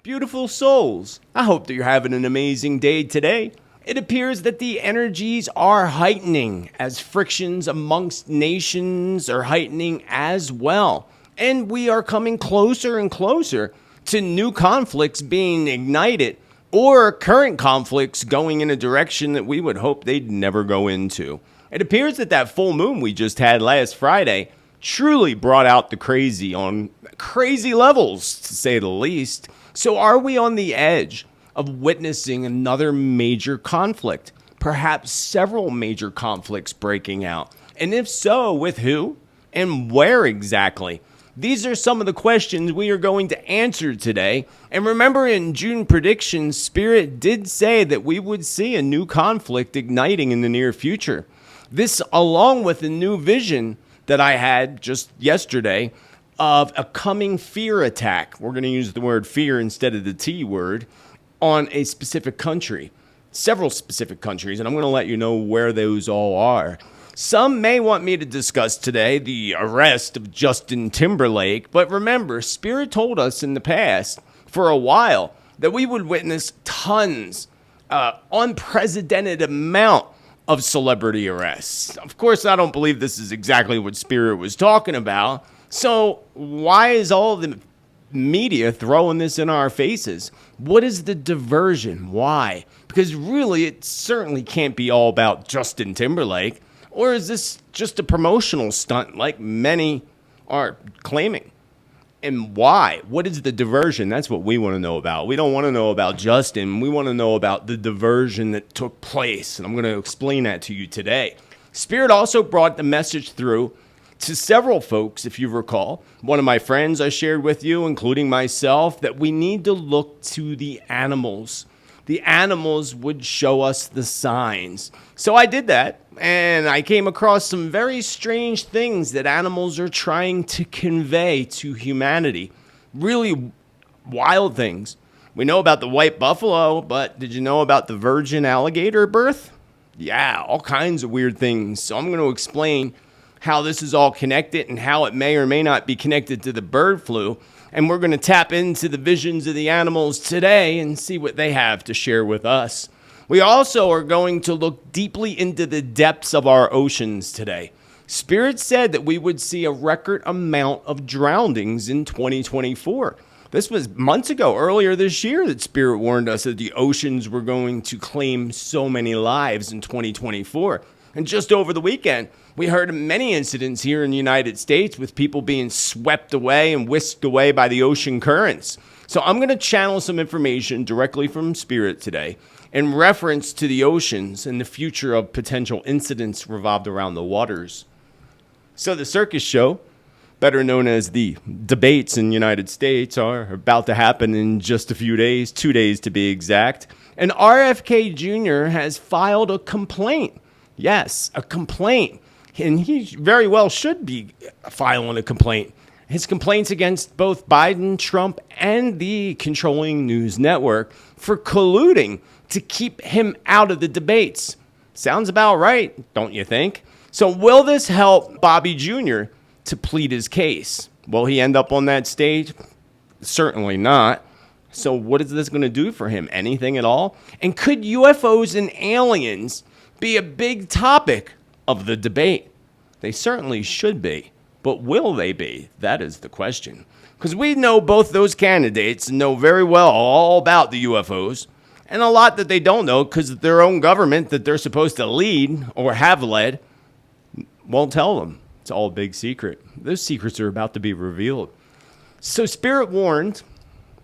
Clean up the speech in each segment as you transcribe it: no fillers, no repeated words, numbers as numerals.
Beautiful souls, I hope that you're having an amazing day today. It appears that the energies are heightening as frictions amongst nations are heightening as well. And we are coming closer and closer to new conflicts being ignited or current conflicts going in a direction that we would hope they'd never go into. It appears that that full moon we just had last Friday truly brought out the crazy on crazy levels, to say the least. So are we on the edge of witnessing another major conflict? Perhaps several major conflicts breaking out? And if so, with who and where exactly? These are some of the questions we are going to answer today. And remember, in June predictions, Spirit did say that we would see a new conflict igniting in the near future. This, along with a new vision that I had just yesterday of a coming fear attack. We're going to use the word fear instead of the T word on a specific country, several specific countries, and I'm going to let you know where those all are. Some may want me to discuss today the arrest of Justin Timberlake, but remember, Spirit told us in the past for a while that we would witness tons, unprecedented amount of celebrity arrests. Of course, I don't believe this is exactly what Spirit was talking about. So why is all the media throwing this in our faces? What is the diversion? Why? Because really, it certainly can't be all about Justin Timberlake. Or is this just a promotional stunt like many are claiming? And why? What is the diversion? That's what we want to know about. We don't want to know about Justin. We want to know about the diversion that took place. And I'm going to explain that to you today. Spirit also brought the message through to several folks, if you recall. One of my friends I shared with you, including myself, that we need to look to the animals. The animals would show us the signs. So I did that, and I came across some very strange things that animals are trying to convey to humanity. Really wild things. We know about the white buffalo, but did you know about the virgin alligator birth? Yeah, all kinds of weird things. So I'm going to explain how this is all connected and how it may or may not be connected to the bird flu. And we're going to tap into the visions of the animals today and see what they have to share with us. We also are going to look deeply into the depths of our oceans today. Spirit said that we would see a record amount of drownings in 2024. This was months ago, earlier this year, that Spirit warned us that the oceans were going to claim so many lives in 2024. And just over the weekend, we heard of many incidents here in the United States with people being swept away and whisked away by the ocean currents. So I'm going to channel some information directly from Spirit today in reference to the oceans and the future of potential incidents revolved around the waters. So the circus show, better known as the debates in the United States, are about to happen in just a few days, 2 days to be exact. And RFK Jr. has filed a complaint. Yes, a complaint. And he very well should be filing a complaint. His complaints against both Biden, Trump, and the controlling news network for colluding to keep him out of the debates. Sounds about right, don't you think? So will this help Bobby Jr. to plead his case? Will he end up on that stage? Certainly not. So what is this going to do for him? Anything at all? And could UFOs and aliens be a big topic of the debate? They certainly should be. But will they be? That is the question. Because we know both those candidates know very well all about the UFOs, and a lot that they don't know because their own government that they're supposed to lead or have led won't tell them. It's all a big secret. Those secrets are about to be revealed. So Spirit warned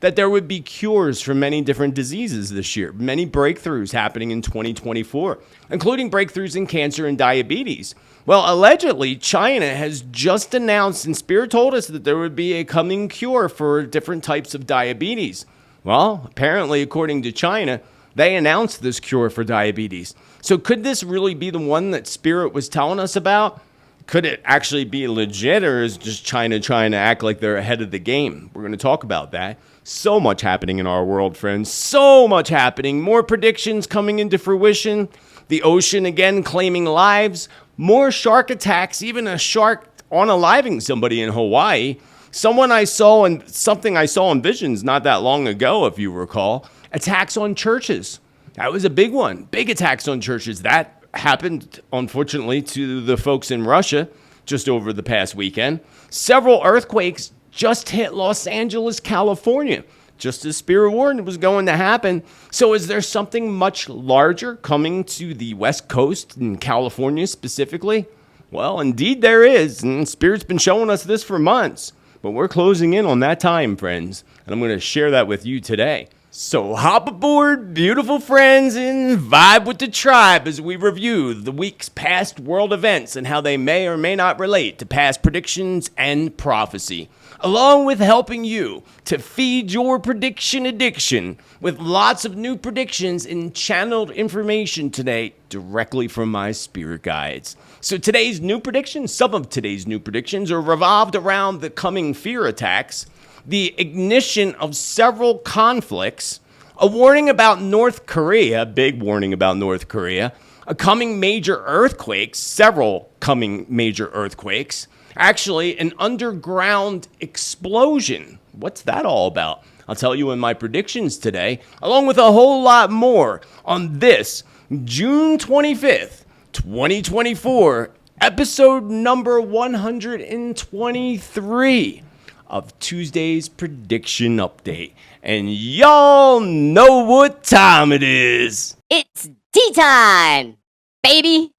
that there would be cures for many different diseases this year, many breakthroughs happening in 2024, including breakthroughs in cancer and diabetes. Well, allegedly, China has just announced, and Spirit told us that there would be a coming cure for different types of diabetes. Well, apparently, according to China, they announced this cure for diabetes. So could this really be the one that Spirit was telling us about? Could it actually be legit, or is just China trying to act like they're ahead of the game? We're going to talk about that. So much happening in our world, friends. So much happening. More predictions coming into fruition. The ocean again claiming lives. More shark attacks. Even a shark unaliving somebody in Hawaii. Something I saw in visions not that long ago, if you recall, attacks on churches. That was a big one. Big attacks on churches. That happened, unfortunately, to the folks in Russia just over the past weekend. Several earthquakes just hit Los Angeles, California, just as Spirit warned it was going to happen. So is there something much larger coming to the West Coast in California specifically? Well, indeed there is, and Spirit's been showing us this for months. But we're closing in on that time, friends, and I'm going to share that with you today. So hop aboard, beautiful friends, and vibe with the tribe as we review the week's past world events and how they may or may not relate to past predictions and prophecy, along with helping you to feed your prediction addiction with lots of new predictions and channeled information today directly from my spirit guides. So some of today's new predictions are revolved around the coming fear attacks, the ignition of several conflicts, a warning about North Korea, big warning about North Korea, a coming major earthquake, several coming major earthquakes, actually an underground explosion. What's that all about? I'll tell you in my predictions today, along with a whole lot more on this June 25th, 2024, episode number 123 of Tuesday's Prediction Update. And y'all know what time it is. It's tea time, baby.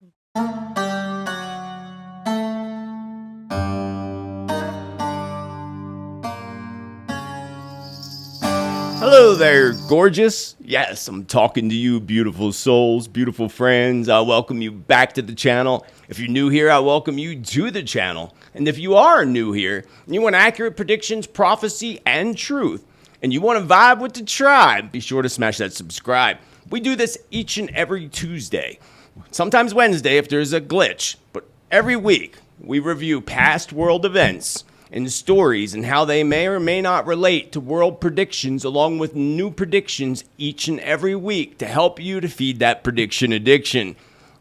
Hello there, gorgeous. Yes, I'm talking to you, beautiful souls, beautiful friends. I welcome you back to the channel. If you're new here, I welcome you to the channel. And if you are new here, and you want accurate predictions, prophecy, and truth, and you want to vibe with the tribe, be sure to smash that subscribe. We do this each and every Tuesday, sometimes Wednesday if there's a glitch, but every week we review past world events and stories and how they may or may not relate to world predictions, along with new predictions each and every week to help you to feed that prediction addiction.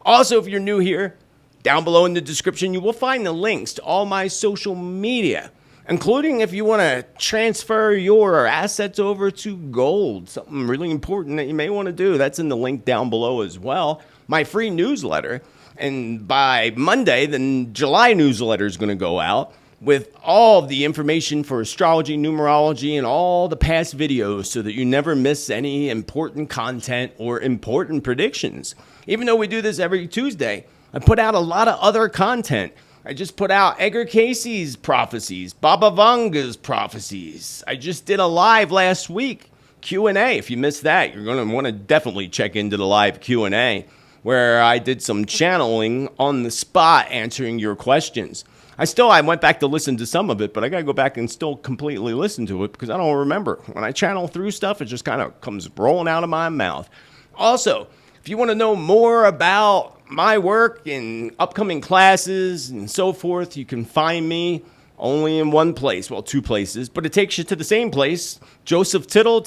Also, if you're new here, down below in the description, you will find the links to all my social media, including if you want to transfer your assets over to gold, something really important that you may want to do. That's in the link down below as well. My free newsletter, and by Monday, the July newsletter is going to go out with all of the information for astrology, numerology, and all the past videos so that you never miss any important content or important predictions. Even though we do this every Tuesday, I put out a lot of other content. I just put out Edgar Casey's prophecies, Baba Vanga's prophecies. I just did a live last week, Q&A. If you missed that, you're going to want to definitely check into the live Q&A where I did some channeling on the spot answering your questions. I went back to listen to some of it, but I got to go back and still completely listen to it because I don't remember. When I channel through stuff, it just kind of comes rolling out of my mouth. Also, if you want to know more about my work and upcoming classes and so forth, you can find me only in one place. Well, two places, but it takes you to the same place, Joseph Tittel,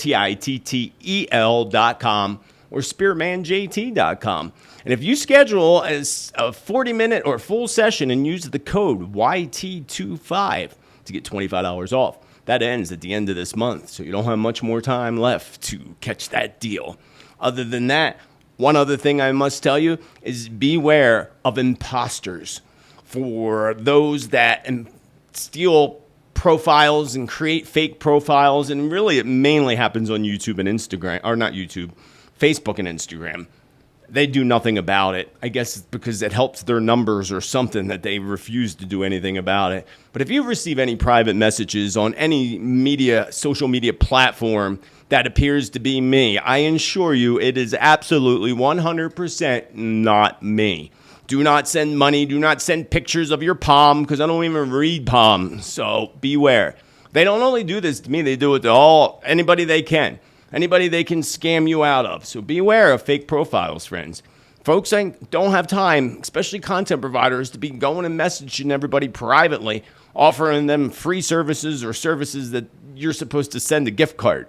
Tittel.com, or SpiritmanJT.com. And if you schedule as a 40-minute or full session and use the code YT25 to get $25 off, that ends at the end of this month, so you don't have much more time left to catch that deal. Other than that, one other thing I must tell you is beware of imposters. For those that steal profiles and create fake profiles, and really it mainly happens on YouTube and Instagram, or not YouTube, Facebook and Instagram. They do nothing about it. I guess it's because it helps their numbers or something that they refuse to do anything about it. But if you receive any private messages on any social media platform that appears to be me, I assure you it is absolutely 100% not me. Do not send money. Do not send pictures of your palm because I don't even read palm. So beware. They don't only do this to me. They do it to anybody they can. Anybody they can scam you out of. So beware of fake profiles, friends. Folks, I don't have time, especially content providers, to be going and messaging everybody privately, offering them free services or services that you're supposed to send a gift card.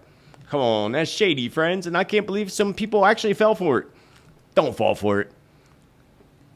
Come on, that's shady, friends, and I can't believe some people actually fell for it. Don't fall for it.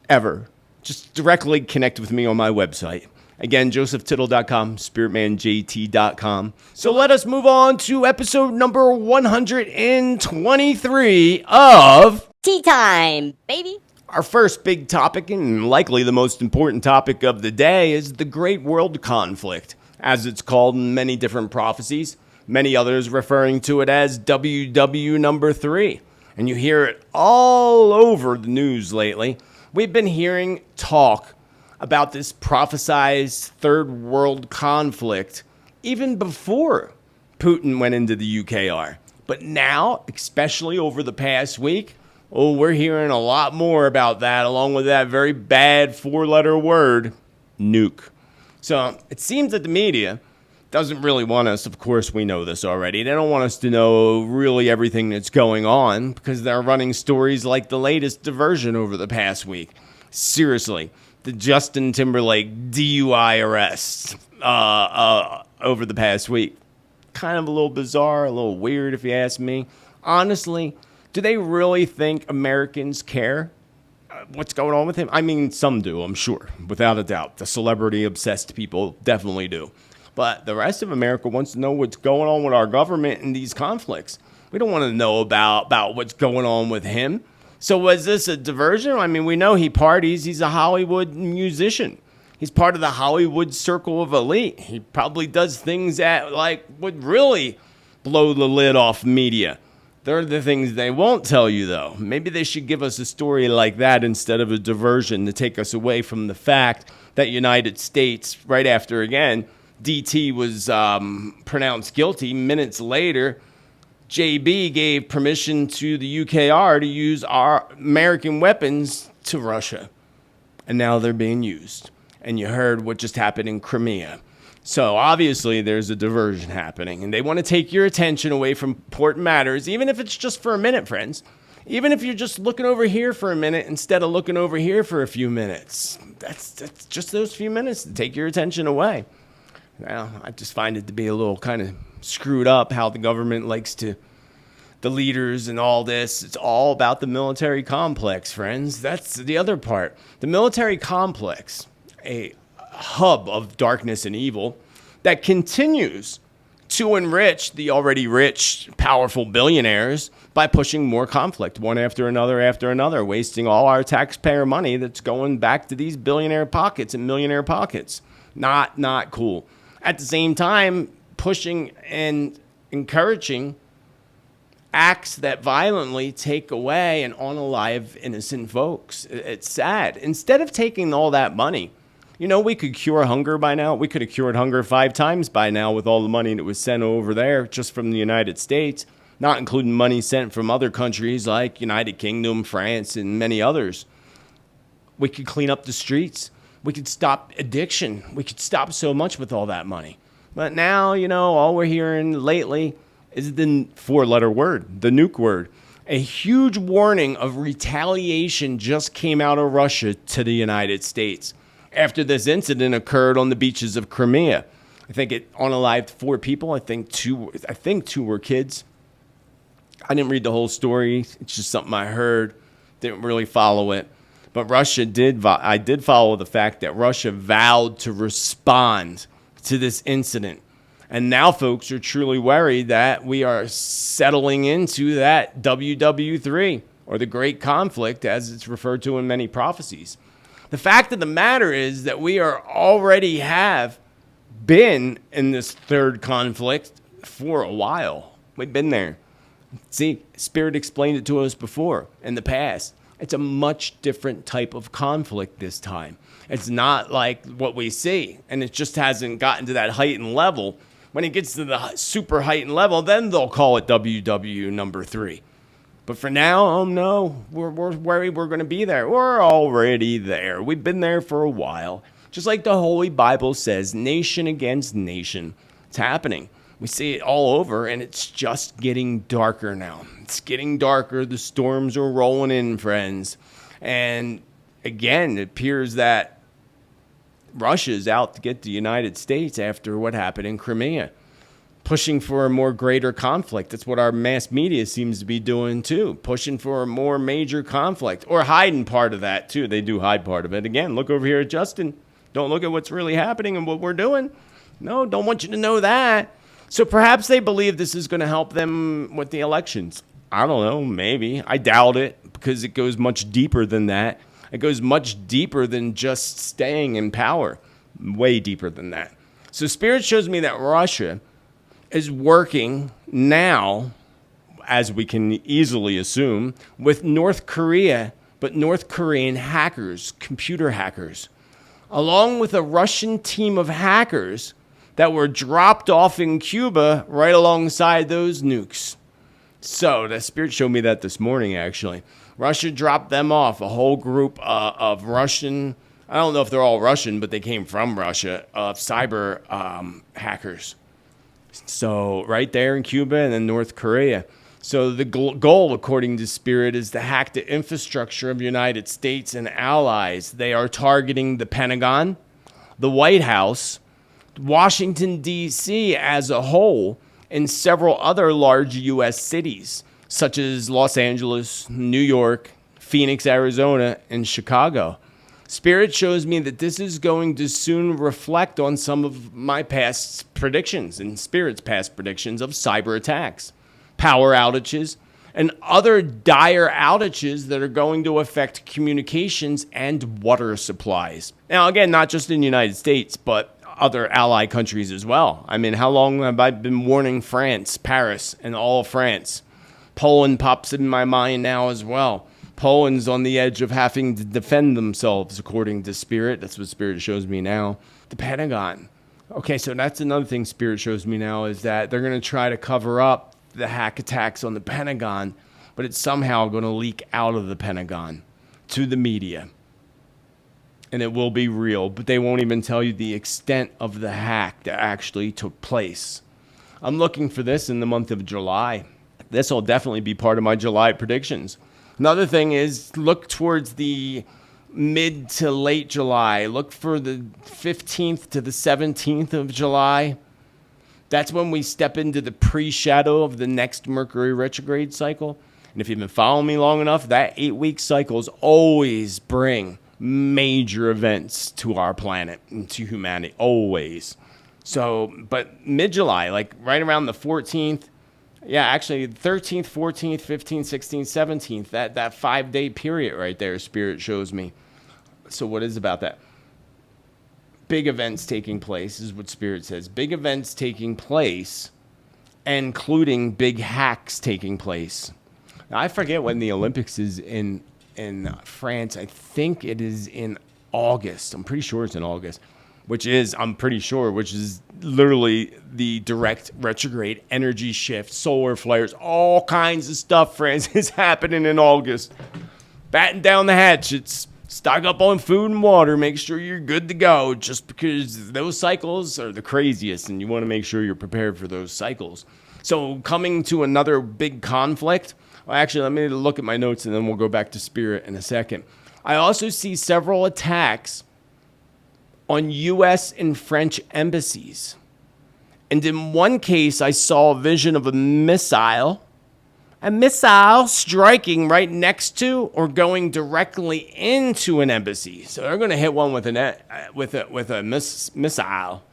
Ever. Just directly connect with me on my website. Again, josephtittel.com, spiritmanjt.com. So let us move on to episode number 123 of Tea time, baby. Our first big topic, and likely the most important topic of the day, is the Great World Conflict, as it's called in many different prophecies, many others referring to it as WW3. And you hear it all over the news lately. We've been hearing talk about this prophesized third world conflict even before Putin went into the UKR. But now, especially over the past week, we're hearing a lot more about that, along with that very bad four-letter word, nuke. So it seems that the media doesn't really want us, of course we know this already, they don't want us to know really everything that's going on because they're running stories like the latest diversion over the past week. Seriously, the Justin Timberlake DUI arrests over the past week. Kind of a little bizarre, a little weird if you ask me. Honestly, do they really think Americans care what's going on with him? I mean, some do, I'm sure, without a doubt. The celebrity-obsessed people definitely do. But the rest of America wants to know what's going on with our government in these conflicts. We don't want to know about what's going on with him. So was this a diversion? I mean, we know he parties. He's a Hollywood musician. He's part of the Hollywood circle of elite. He probably does things that, would really blow the lid off media. They're the things they won't tell you, though. Maybe they should give us a story like that instead of a diversion to take us away from the fact that United States, right after, again, DT was pronounced guilty. Minutes later, JB gave permission to the UKR to use our American weapons to Russia. And now they're being used. And you heard what just happened in Crimea. So obviously there's a diversion happening, and they want to take your attention away from important matters, even if it's just for a minute, friends. Even if you're just looking over here for a minute instead of looking over here for a few minutes. That's just those few minutes to take your attention away. Now, I just find it to be a little kind of screwed up how the government likes to, the leaders and all this. It's all about the military complex, friends. That's the other part. The military complex, a hub of darkness and evil that continues to enrich the already rich, powerful billionaires by pushing more conflict, one after another, wasting all our taxpayer money that's going back to these billionaire pockets and millionaire pockets. Not cool. At the same time, pushing and encouraging acts that violently take away and unalive innocent folks. It's sad. Instead of taking all that money, we could cure hunger by now. We could have cured hunger 5 times by now with all the money that was sent over there just from the United States, not including money sent from other countries like United Kingdom, France, and many others. We could clean up the streets. We could stop addiction. We could stop so much with all that money. But now, all we're hearing lately is the 4-letter word, the nuke word. A huge warning of retaliation just came out of Russia to the United States after this incident occurred on the beaches of Crimea. I think it unalived 4 people. I think two were kids. I didn't read the whole story. It's just something I heard. Didn't really follow it. But Russia I did follow the fact that Russia vowed to respond to this incident. And now folks are truly worried that we are settling into that WW3, or the Great Conflict, as it's referred to in many prophecies. The fact of the matter is that we already have been in this third conflict for a while. We've been there. See, Spirit explained it to us before in the past. It's a much different type of conflict this time. It's not like what we see, and it just hasn't gotten to that heightened level. When it gets to the super heightened level, then they'll call it WW3. But for now, no, we're worried we're going to be there. We're already there. We've been there for a while. Just like the Holy Bible says, nation against nation. It's happening. We see it all over, and it's just getting darker now. It's getting darker. The storms are rolling in, friends. And again, it appears that Russia's out to get the United States after what happened in Crimea, pushing for a more greater conflict. That's what our mass media seems to be doing, too, pushing for a more major conflict, or hiding part of that, too. They do hide part of it. Again, look over here at Justin. Don't look at what's really happening and what we're doing. No, don't want you to know that. So perhaps they believe this is going to help them with the elections. I don't know, maybe. I doubt it because it goes much deeper than that. It goes much deeper than just staying in power. Way deeper than that. So Spirit shows me that Russia is working now, as we can easily assume, with North Korea, but North Korean hackers, computer hackers, along with a Russian team of hackers that were dropped off in Cuba right alongside those nukes. So the Spirit showed me that this morning, actually. Russia dropped them off, a whole group of Russian, I don't know if they're all Russian, but they came from Russia, of cyber hackers. So right there in Cuba and then North Korea. So the goal, according to Spirit, is to hack the infrastructure of the United States and allies. They are targeting the Pentagon, the White House, Washington, D.C. as a whole, and several other large U.S. cities, such as Los Angeles, New York, Phoenix, Arizona, and Chicago. Spirit shows me that this is going to soon reflect on some of my past predictions and Spirit's past predictions of cyber attacks, power outages, and other dire outages that are going to affect communications and water supplies. Now, again, not just in the United States, but other ally countries as well. I mean, how long have I been warning France, Paris, and all of France? Poland pops in my mind now as well. Poland's on the edge of having to defend themselves, according to Spirit. That's what Spirit shows me now. The Pentagon. Okay, so that's another thing Spirit shows me now, is that they're going to try to cover up the hack attacks on the Pentagon, but it's somehow going to leak out of the Pentagon to the media. And it will be real, but they won't even tell you the extent of the hack that actually took place. I'm looking for this in the month of July. This will definitely be part of my July predictions. Another thing is look towards the mid to late July. Look for the 15th to the 17th of July. That's when we step into the pre-shadow of the next Mercury retrograde cycle. And if you've been following me long enough, that 8-week cycles always bring major events to our planet and to humanity. Always. So, but mid-July, like right around the 14th, yeah, actually 13th, 14th, 15th, 16th, 17th, that 5-day period right there, Spirit shows me. So what is about that? Big events taking place is what Spirit says. Big events taking place, including big hacks taking place. Now, I forget when the Olympics is in France. I think it is in August. I'm pretty sure it's in August, which is literally the direct retrograde energy shift, solar flares, all kinds of stuff, friends, is happening in August. Batten down the hatchets. Stock up on food and water. Make sure you're good to go, just because those cycles are the craziest, and you want to make sure you're prepared for those cycles. So coming to another big conflict. Well, actually, let me look at my notes, and then we'll go back to Spirit in a second. I also see several attacks on U.S. and French embassies. And in one case, I saw a vision of a missile striking right next to or going directly into an embassy. So they're going to hit one with a missile.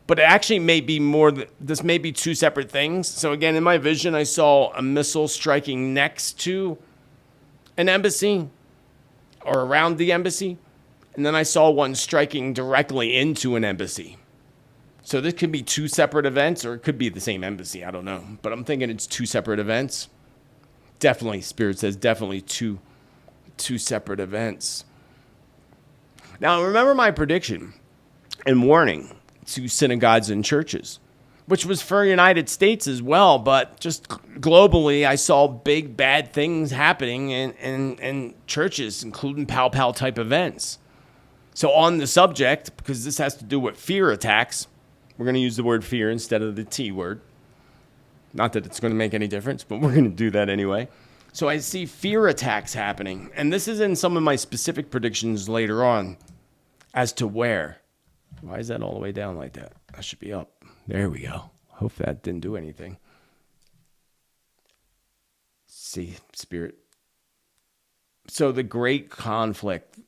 But it actually may be this may be two separate things. So again, in my vision, I saw a missile striking next to an embassy or around the embassy. And then I saw one striking directly into an embassy. So this could be two separate events, or it could be the same embassy. I don't know. But I'm thinking it's two separate events. Definitely, Spirit says definitely two separate events. Now, remember my prediction and warning to synagogues and churches, which was for the United States as well, but just globally, I saw big, bad things happening in churches, including pow-pow type events. So on the subject, because this has to do with fear attacks, we're going to use the word fear instead of the T word. Not that it's going to make any difference, but we're going to do that anyway. So I see fear attacks happening. And this is in some of my specific predictions later on as to where. Why is that all the way down like that? That should be up. There we go. Hope that didn't do anything. See, Spirit. So the great conflict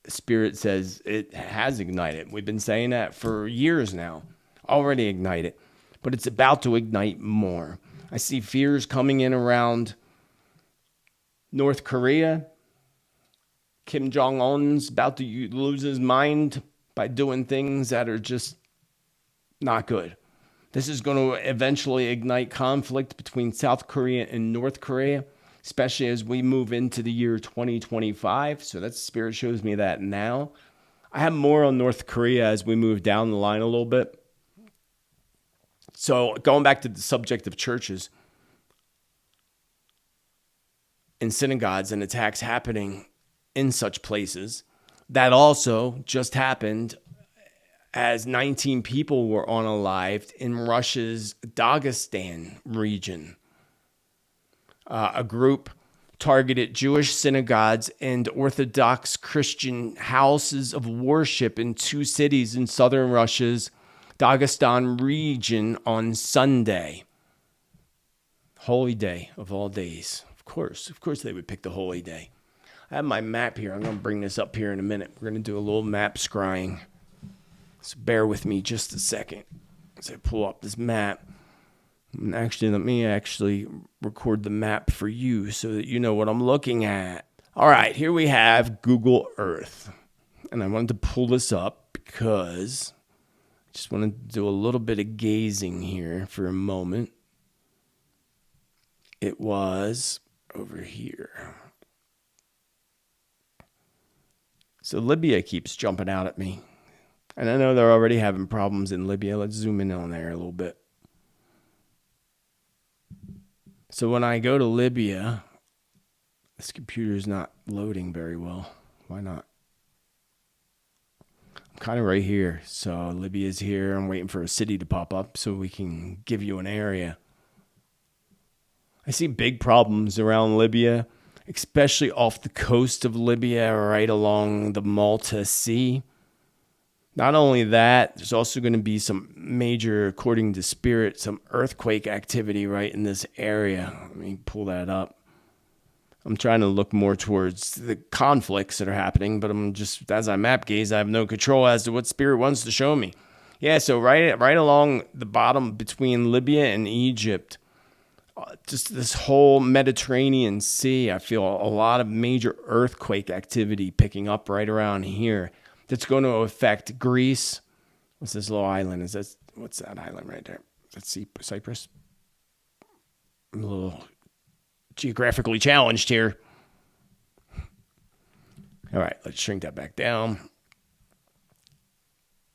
Spirit says it has ignited. We've been saying that for years now. Already ignited. But it's about to ignite more. I see fears coming in around North Korea. Kim Jong-un's about to lose his mind by doing things that are just not good. This is going to eventually ignite conflict between South Korea and North Korea, especially as we move into the year 2025. So that Spirit shows me that now. I have more on North Korea as we move down the line a little bit. So going back to the subject of churches and synagogues and attacks happening in such places, that also just happened as 19 people were unalived in Russia's Dagestan region. A group targeted Jewish synagogues and Orthodox Christian houses of worship in 2 cities in southern Russia's Dagestan region on Sunday. Holy day of all days. Of course they would pick the holy day. I have my map here. I'm going to bring this up here in a minute. We're going to do a little map scrying. So bear with me just a second as I pull up this map. And actually, let me record the map for you so that you know what I'm looking at. All right, here we have Google Earth. And I wanted to pull this up because I just wanted to do a little bit of gazing here for a moment. It was over here. So Libya keeps jumping out at me. And I know they're already having problems in Libya. Let's zoom in on there a little bit. So when I go to Libya, this computer's not loading very well. Why not? I'm kind of right here. So Libya's here. I'm waiting for a city to pop up so we can give you an area. I see big problems around Libya, especially off the coast of Libya, right along the Malta Sea. Not only that, there's also going to be some major, according to Spirit, some earthquake activity right in this area. Let me pull that up. I'm trying to look more towards the conflicts that are happening, but I'm just, as I map gaze, I have no control as to what Spirit wants to show me. Yeah, so right along the bottom between Libya and Egypt, just this whole Mediterranean Sea, I feel a lot of major earthquake activity picking up right around here. That's going to affect Greece. What's this little island? What's that island right there? Is that Cyprus? I'm a little geographically challenged here. All right, let's shrink that back down.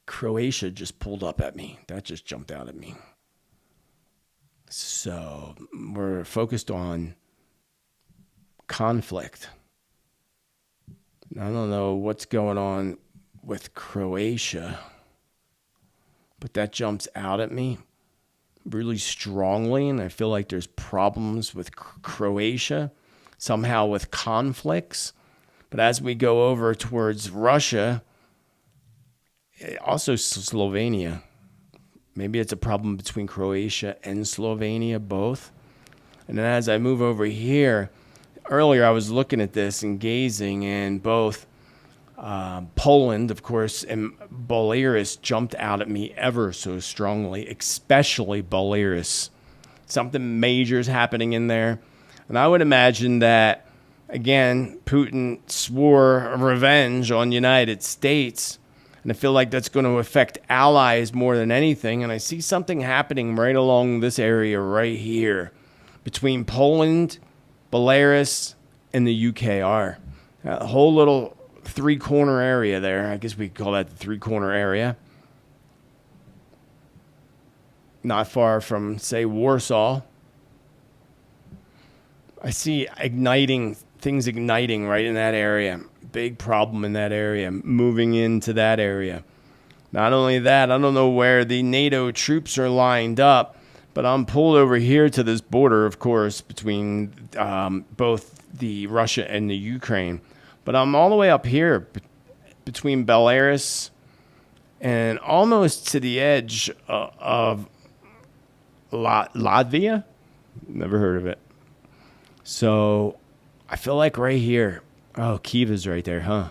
Croatia just pulled up at me. That just jumped out at me. So we're focused on conflict. I don't know what's going on with Croatia, but that jumps out at me really strongly, and I feel like there's problems with Croatia, somehow with conflicts. But as we go over towards Russia, also Slovenia, maybe it's a problem between Croatia and Slovenia, both. And then as I move over here, earlier I was looking at this and gazing, and both Poland, of course, and Belarus jumped out at me ever so strongly, especially Belarus. Something major is happening in there. And I would imagine that, again, Putin swore revenge on the United States. And I feel like that's going to affect allies more than anything. And I see something happening right along this area right here between Poland, Belarus, and the UKR. A whole little three-corner area there. I guess we could call that the three-corner area. Not far from, say, Warsaw. I see things igniting right in that area. Big problem in that area, moving into that area. Not only that, I don't know where the NATO troops are lined up, but I'm pulled over here to this border, of course, between both the Russia and the Ukraine. But I'm all the way up here between Belarus and almost to the edge of Latvia. Never heard of it. So I feel like right here. Oh, Kiev is right there, huh?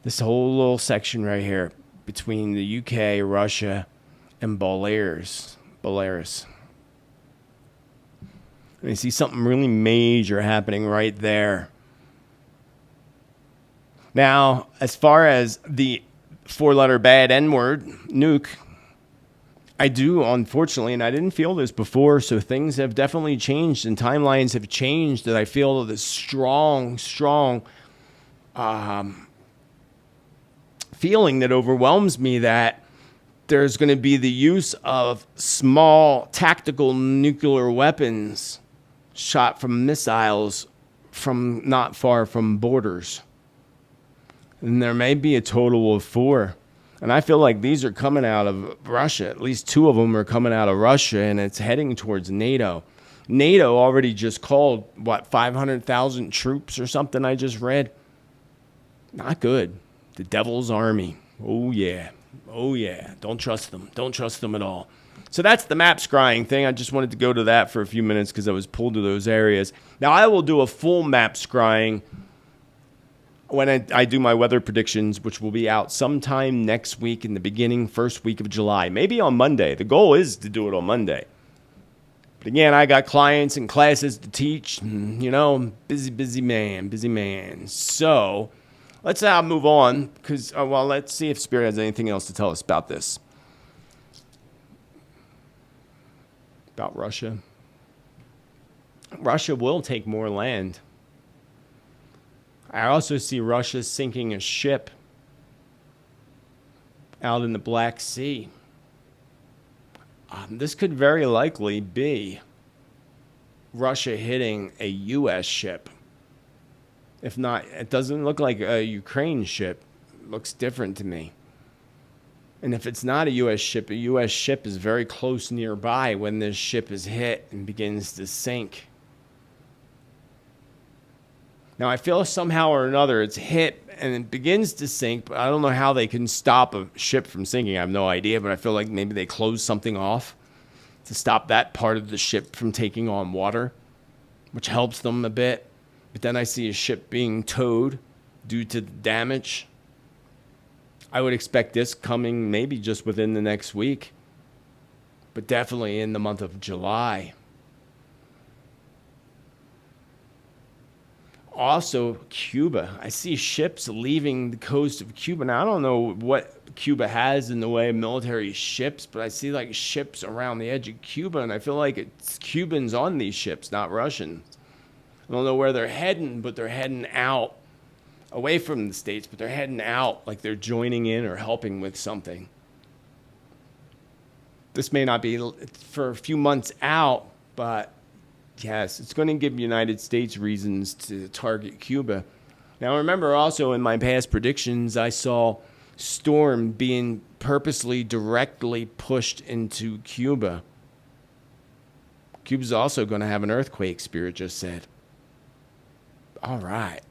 This whole little section right here between the UK, Russia, and Belarus. And you see something really major happening right there. Now, as far as the four-letter bad N-word, nuke, I do, unfortunately, and I didn't feel this before, so things have definitely changed and timelines have changed, that I feel this strong feeling that overwhelms me that there's going to be the use of small tactical nuclear weapons shot from missiles from not far from borders. And there may be a total of 4. And I feel like these are coming out of Russia. At least 2 of them are coming out of Russia, and it's heading towards NATO. NATO already just called, 500,000 troops or something I just read? Not good. The devil's army. Oh, yeah. Oh, yeah. Don't trust them. Don't trust them at all. So that's the map scrying thing. I just wanted to go to that for a few minutes because I was pulled to those areas. Now, I will do a full map scrying when I do my weather predictions, which will be out sometime next week in the first week of July. Maybe on Monday. The goal is to do it on Monday. But again, I got clients and classes to teach. Busy man. So let's now move on because, let's see if Spirit has anything else to tell us about this. About Russia. Russia will take more land. I also see Russia sinking a ship out in the Black Sea. This could very likely be Russia hitting a U.S. ship. If not, it doesn't look like a Ukraine ship. It looks different to me. And if it's not a U.S. ship is very close nearby when this ship is hit and begins to sink. Now, I feel somehow or another it's hit and it begins to sink, but I don't know how they can stop a ship from sinking. I have no idea, but I feel like maybe they close something off to stop that part of the ship from taking on water, which helps them a bit. But then I see a ship being towed due to the damage. I would expect this coming maybe just within the next week, but definitely in the month of July. Also, Cuba. I see ships leaving the coast of Cuba. Now, I don't know what Cuba has in the way of military ships, but I see like ships around the edge of Cuba, and I feel like it's Cubans on these ships, not Russians. I don't know where they're heading, but they're heading out, away from the States, but they're heading out like they're joining in or helping with something. This may not be for a few months out, but yes, it's going to give the United States reasons to target Cuba. Now, remember also in my past predictions, I saw storm being purposely directly pushed into Cuba. Cuba's also going to have an earthquake, Spirit just said. All right.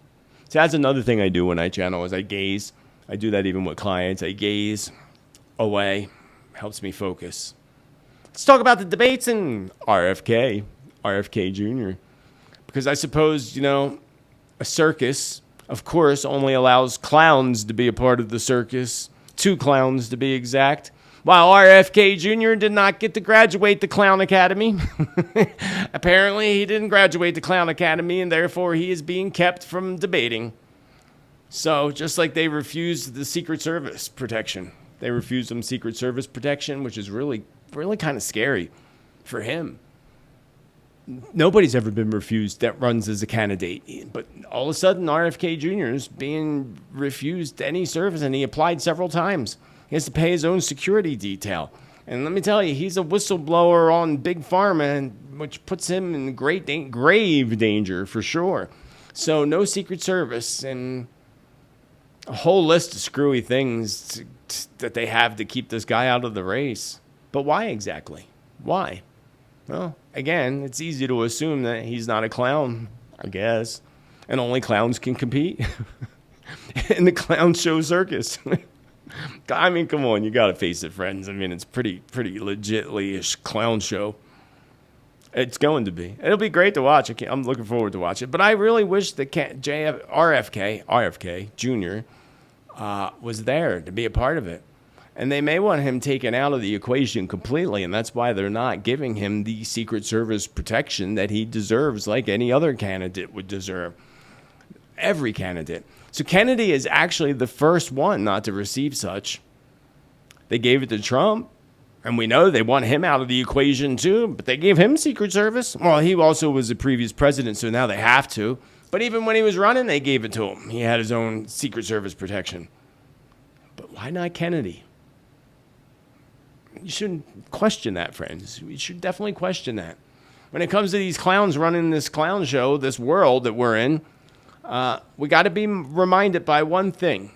So that's another thing I do when I channel is I gaze. I do that even with clients. I gaze away. Helps me focus. Let's talk about the debates in RFK Jr. Because I suppose, a circus, of course, only allows clowns to be a part of the circus. 2 clowns to be exact. While RFK Jr. did not get to graduate the Clown Academy. Apparently, he didn't graduate the Clown Academy, and therefore he is being kept from debating. So, just like they refused the Secret Service protection. They refused him Secret Service protection, which is really, really kind of scary for him. Nobody's ever been refused that runs as a candidate. But all of a sudden, RFK Jr. is being refused any service, and he applied several times. He has to pay his own security detail. And let me tell you, he's a whistleblower on Big Pharma, which puts him in grave danger for sure. So no Secret Service and a whole list of screwy things that they have to keep this guy out of the race. But why exactly? Why? Well, again, it's easy to assume that he's not a clown, I guess. And only clowns can compete in the clown show circus. I mean, come on, you got to face it, friends. I mean, it's pretty legitly-ish clown show. It's going to be. It'll be great to watch. I'm looking forward to watch it. But I really wish that RFK Jr. was there to be a part of it. And they may want him taken out of the equation completely, and that's why they're not giving him the Secret Service protection that he deserves, like any other candidate would deserve. Every candidate. So Kennedy is actually the first one not to receive such. They gave it to Trump, and we know they want him out of the equation too, but they gave him Secret Service. Well, he also was a previous president, so now they have to. But even when he was running, they gave it to him. He had his own Secret Service protection. But why not Kennedy? You shouldn't question that, friends. You should definitely question that. When it comes to these clowns running this clown show, this world that we're in, we got to be reminded by one thing.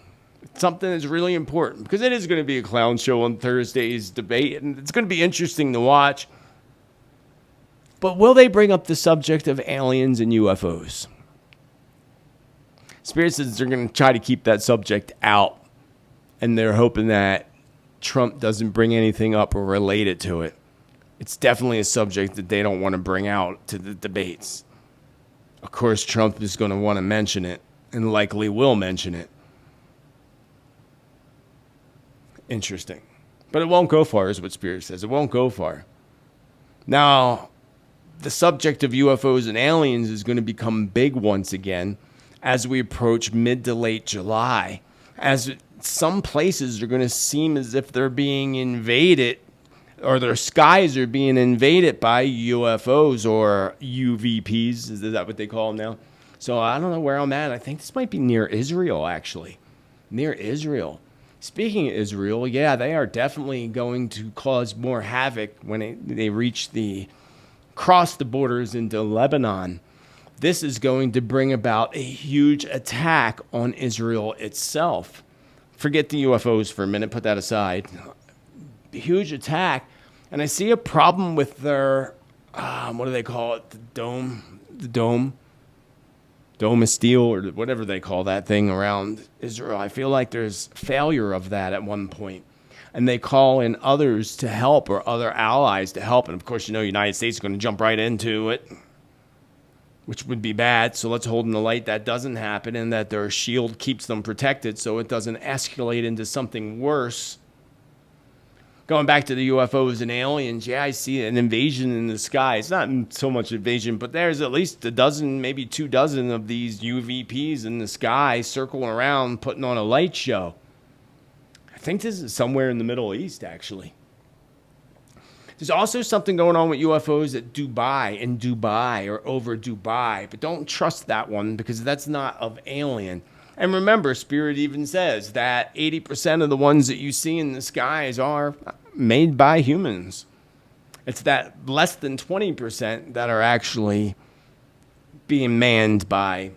Something that's really important, because it is going to be a clown show on Thursday's debate, and it's going to be interesting to watch. But will they bring up the subject of aliens and UFOs? Spirit says they're going to try to keep that subject out, and they're hoping that Trump doesn't bring anything up or relate it to it. It's definitely a subject that they don't want to bring out to the debates. Of course, Trump is going to want to mention it, and likely will mention it. Interesting. But it won't go far, is what Spirit says. It won't go far. Now, the subject of UFOs and aliens is going to become big once again as we approach mid to late July, as some places are going to seem as if they're being invaded, or their skies are being invaded by UFOs or UVPs. Is that what they call them now? So I don't know where I'm at. I think this might be near Israel, actually. Near Israel. Speaking of Israel, yeah, they are definitely going to cause more havoc when they cross the borders into Lebanon. This is going to bring about a huge attack on Israel itself. Forget the UFOs for a minute, put that aside. Huge attack. And I see a problem with their, what do they call it? The dome of steel, or whatever they call that thing around Israel. I feel like there's failure of that at one point. And they call in others to help, or other allies to help. And of course, the United States is going to jump right into it, which would be bad. So let's hold in the light that doesn't happen, and that their shield keeps them protected so it doesn't escalate into something worse. Going back to the UFOs and aliens, yeah, I see an invasion in the sky. It's not so much invasion, but there's at least a dozen, maybe 2 dozen of these UVPs in the sky circling around, putting on a light show. I think this is somewhere in the Middle East, actually. There's also something going on with UFOs at Dubai or over Dubai, but don't trust that one because that's not of alien. And remember, Spirit even says that 80% of the ones that you see in the skies are made by humans. It's that less than 20% that are actually being manned by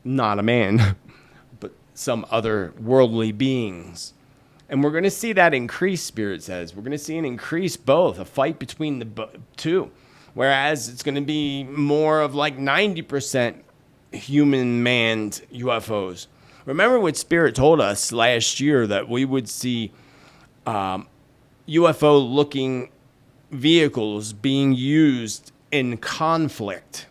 not a man, but some other worldly beings. And we're going to see that increase, Spirit says. We're going to see an increase both, a fight between the two. Whereas it's going to be more of like 90% human-manned UFOs. Remember what Spirit told us last year, that we would see UFO-looking vehicles being used in conflict.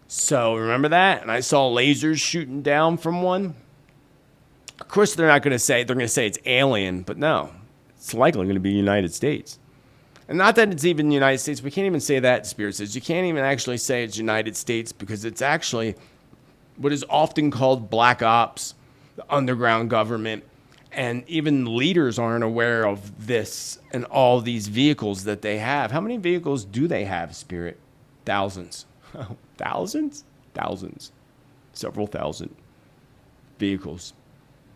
So remember that? And I saw lasers shooting down from one. Of course, they're going to say it's alien, but no, it's likely going to be United States. And not that it's even the United States. We can't even say that, Spirit says. You can't even actually say it's United States because it's actually what is often called black ops, the underground government. And even leaders aren't aware of this and all these vehicles that they have. How many vehicles do they have, Spirit? Thousands. Thousands? Thousands. Several thousand vehicles.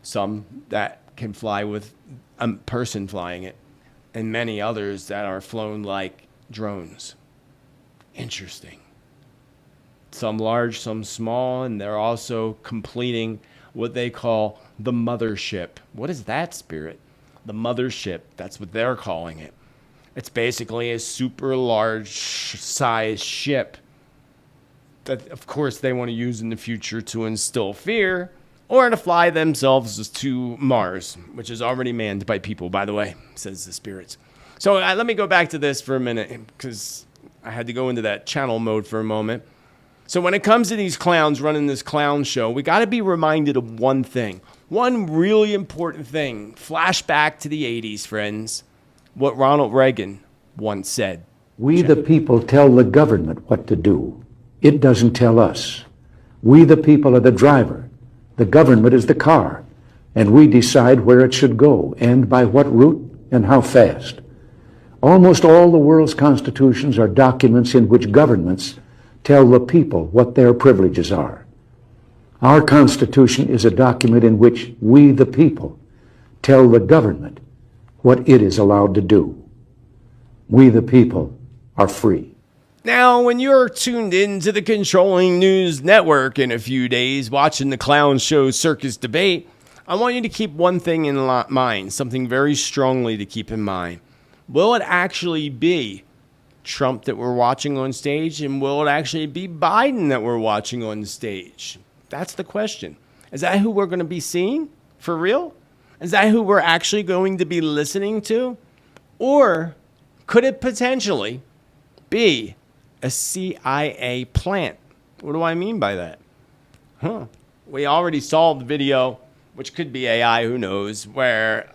Some that can fly with a person flying it, and many others that are flown like drones. Interesting. Some large, some small, and they're also completing what they call the mothership. What is that, Spirit? The mothership, that's what they're calling it. It's basically a super large size ship that, of course, they want to use in the future to instill fear, or to fly themselves to Mars, which is already manned by people, by the way, says the Spirits. So let me go back to this for a minute, because I had to go into that channel mode for a moment. So when it comes to these clowns running this clown show, we got to be reminded of one thing. One really important thing, flashback to the 80s, friends, what Ronald Reagan once said. We the people tell the government what to do. It doesn't tell us. We the people are the driver. The government is the car. And we decide where it should go and by what route and how fast. Almost all the world's constitutions are documents in which governments tell the people what their privileges are. Our Constitution is a document in which we, the people, tell the government what it is allowed to do. We, the people, are free. Now, when you're tuned in to the controlling news network in a few days, watching the clown show Circus Debate, I want you to keep one thing in mind, something very strongly to keep in mind. Will it actually be Trump that we're watching on stage, and will it actually be Biden that we're watching on stage? That's the question. Is that who we're going to be seeing for real? Is that who we're actually going to be listening to? Or could it potentially be a CIA plant? What do I mean by that? We already saw the video, which could be AI, who knows, where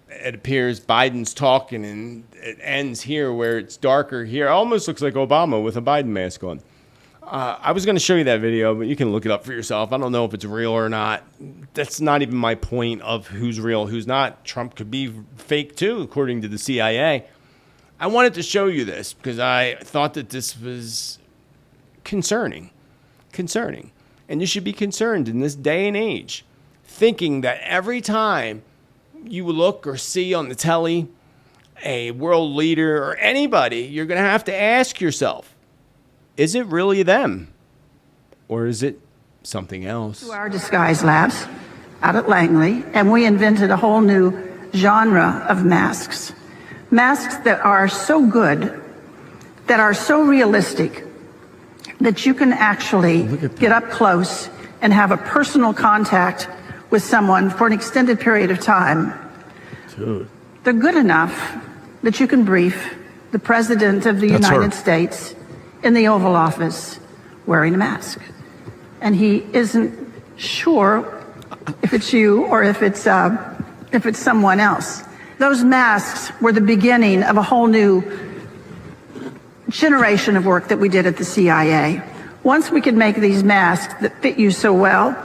it appears Biden's talking and it ends here where it's darker here. It almost looks like Obama with a Biden mask on. I was going to show you that video, but you can look it up for yourself. I don't know if it's real or not. That's not even my point of who's real, who's not. Trump could be fake too, according to the CIA. I wanted to show you this because I thought that this was concerning. And you should be concerned in this day and age, thinking that every time you look or see on the telly a world leader or anybody, you're going to have to ask yourself, is it really them? Or is it something else? To our disguise labs out at Langley, and we invented a whole new genre of masks. Masks that are so good, that are so realistic, that you can actually get up close and have a personal contact with someone for an extended period of time. Dude. They're good enough that you can brief the President of the United States in the Oval Office wearing a mask. And he isn't sure if it's you or if it's someone else. Those masks were the beginning of a whole new generation of work that we did at the CIA. Once we could make these masks that fit you so well,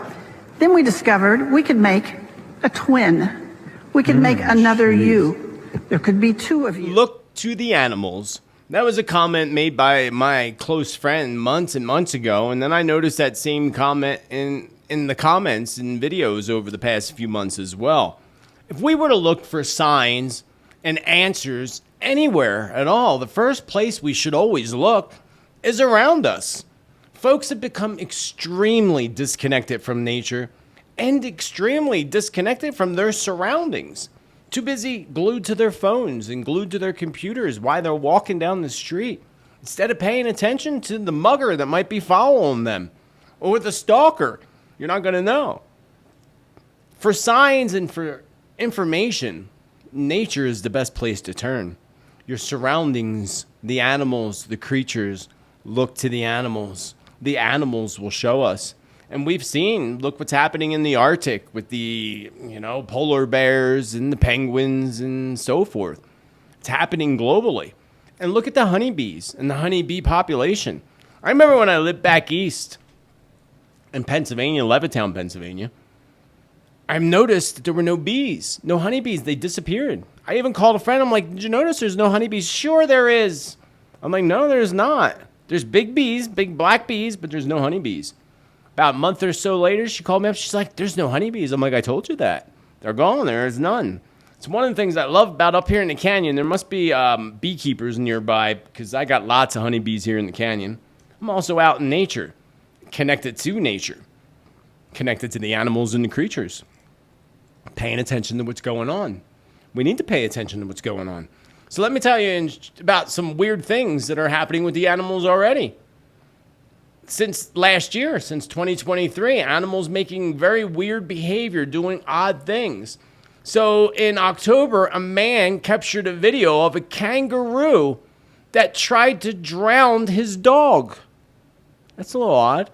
then we discovered we could make a twin. We could make another you. There could be two of you. Look to the animals. That was a comment made by my close friend months and months ago, and then I noticed that same comment in the comments and videos over the past few months as well. If we were to look for signs and answers anywhere at all, the first place we should always look is around us. Folks have become extremely disconnected from nature and extremely disconnected from their surroundings. Too busy glued to their phones and glued to their computers while they're walking down the street, instead of paying attention to the mugger that might be following them, or the stalker. You're not going to know. For signs and for information, nature is the best place to turn. Your surroundings, the animals, the creatures, look to the animals. The animals will show us. And we've seen, look what's happening in the Arctic with the, polar bears and the penguins and so forth. It's happening globally. And look at the honeybees and the honeybee population. I remember when I lived back east in Pennsylvania, Levittown, Pennsylvania, I noticed that there were no bees, no honeybees. They disappeared. I even called a friend. I'm like, did you notice there's no honeybees? Sure there is. I'm like, no, there's not. There's big bees, big black bees, but there's no honeybees. About a month or so later, she called me up. She's like, there's no honeybees. I'm like, I told you that. They're gone. There's none. It's one of the things I love about up here in the canyon. There must be beekeepers nearby because I got lots of honeybees here in the canyon. I'm also out in nature, connected to nature, connected to the animals and the creatures, paying attention to what's going on. We need to pay attention to what's going on. So let me tell you about some weird things that are happening with the animals already. Since last year, since 2023, animals making very weird behavior, doing odd things. So in October, a man captured a video of a kangaroo that tried to drown his dog. That's a little odd.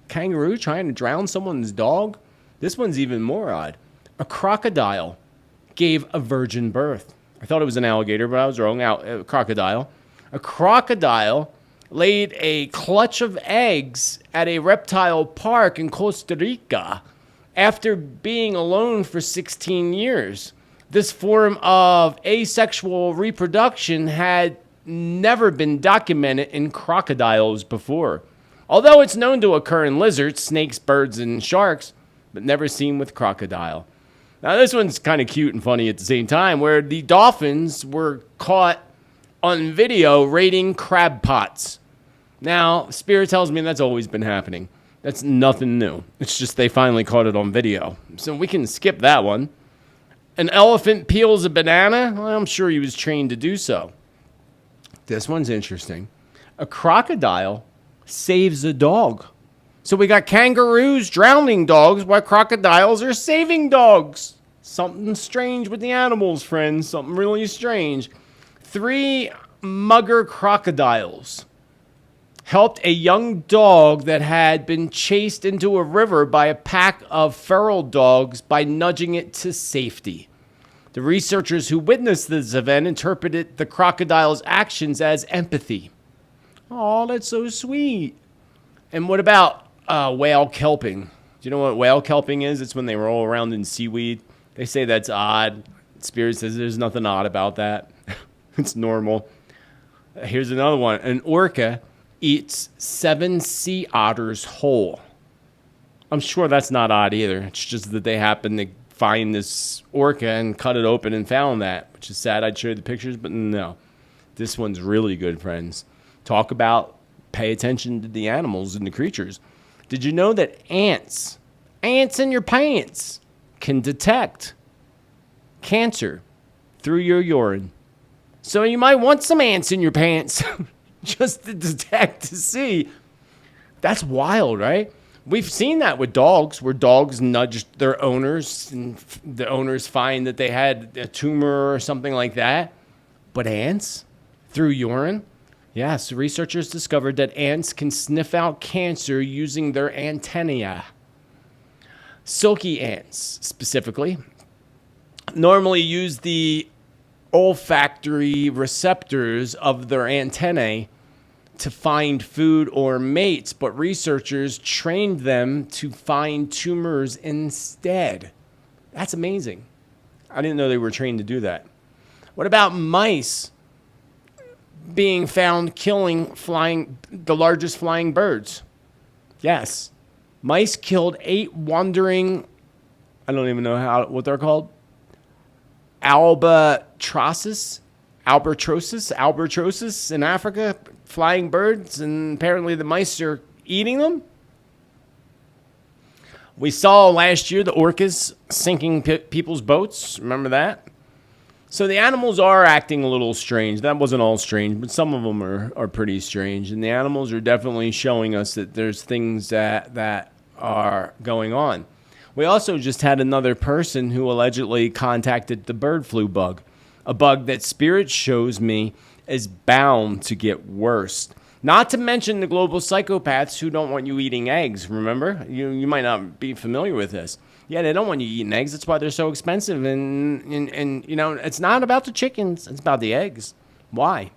Kangaroo trying to drown someone's dog? This one's even more odd. A crocodile gave a virgin birth. I thought it was an alligator, but I was wrong. Crocodile. A crocodile laid a clutch of eggs at a reptile park in Costa Rica after being alone for 16 years. This form of asexual reproduction had never been documented in crocodiles before. Although it's known to occur in lizards, snakes, birds, and sharks, but never seen with crocodile. Now this one's kind of cute and funny at the same time, where the dolphins were caught on video raiding crab pots. Now, Spirit tells me that's always been happening. That's nothing new. It's just they finally caught it on video. So we can skip that one. An elephant peels a banana? Well, I'm sure he was trained to do so. This one's interesting. A crocodile saves a dog. So we got kangaroos drowning dogs while crocodiles are saving dogs. Something strange with the animals, friends. Something really strange. 3 mugger crocodiles helped a young dog that had been chased into a river by a pack of feral dogs by nudging it to safety. The researchers who witnessed this event interpreted the crocodile's actions as empathy. Oh, that's so sweet. And what about whale kelping? Do you know what whale kelping is? It's when they roll around in seaweed. They say that's odd. Spirit says there's nothing odd about that. It's normal. Here's another one. An orca eats 7 sea otters whole. I'm sure that's not odd either. It's just that they happen to find this orca and cut it open and found that, which is sad. I'd show you the pictures, but no. This one's really good, friends. Talk about pay attention to the animals and the creatures. Did you know that ants in your pants, can detect cancer through your urine? So you might want some ants in your pants just to detect, to see. That's wild, right? We've seen that with dogs, where dogs nudged their owners and the owners find that they had a tumor or something like that. But ants through urine? Yes, researchers discovered that ants can sniff out cancer using their antennae. Silky ants, specifically, normally use the olfactory receptors of their antennae to find food or mates, but researchers trained them to find tumors instead. That's amazing. I didn't know they were trained to do that. What about mice being found killing the largest flying birds? Yes. Mice killed 8 wandering, I don't even know what they're called, albatrosses in Africa, flying birds, and apparently the mice are eating them. We saw last year the orcas sinking people's boats. Remember that? So the animals are acting a little strange. That wasn't all strange, but some of them are pretty strange. And the animals are definitely showing us that there's things that are going on. We also just had another person who allegedly contacted the bird flu bug, a bug that Spirit shows me is bound to get worse. Not to mention the global psychopaths who don't want you eating eggs. Remember? You might not be familiar with this. Yeah, they don't want you eating eggs. That's why they're so expensive. And you know, it's not about the chickens. It's about the eggs. Why?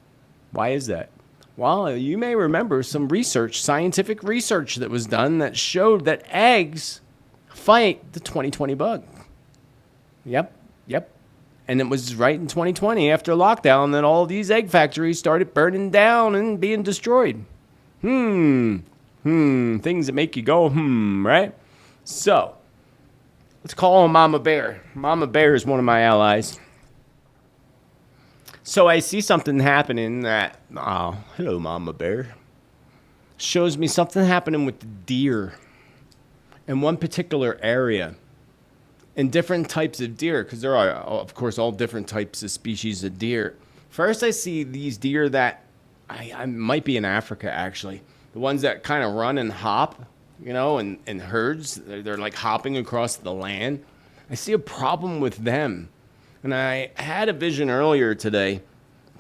Why is that? Well, you may remember some research, scientific research that was done that showed that eggs fight the 2020 bug. Yep. And it was right in 2020 after lockdown that all these egg factories started burning down and being destroyed. Things that make you go, right? So, let's call on Mama Bear. Mama Bear is one of my allies. So I see something happening that, hello Mama Bear, shows me something happening with the deer in one particular area. And different types of deer, because there are, of course, all different types of species of deer. First, I see these deer that I might be in Africa, actually. The ones that kind of run and hop, you know, in herds. They're like hopping across the land. I see a problem with them. And I had a vision earlier today,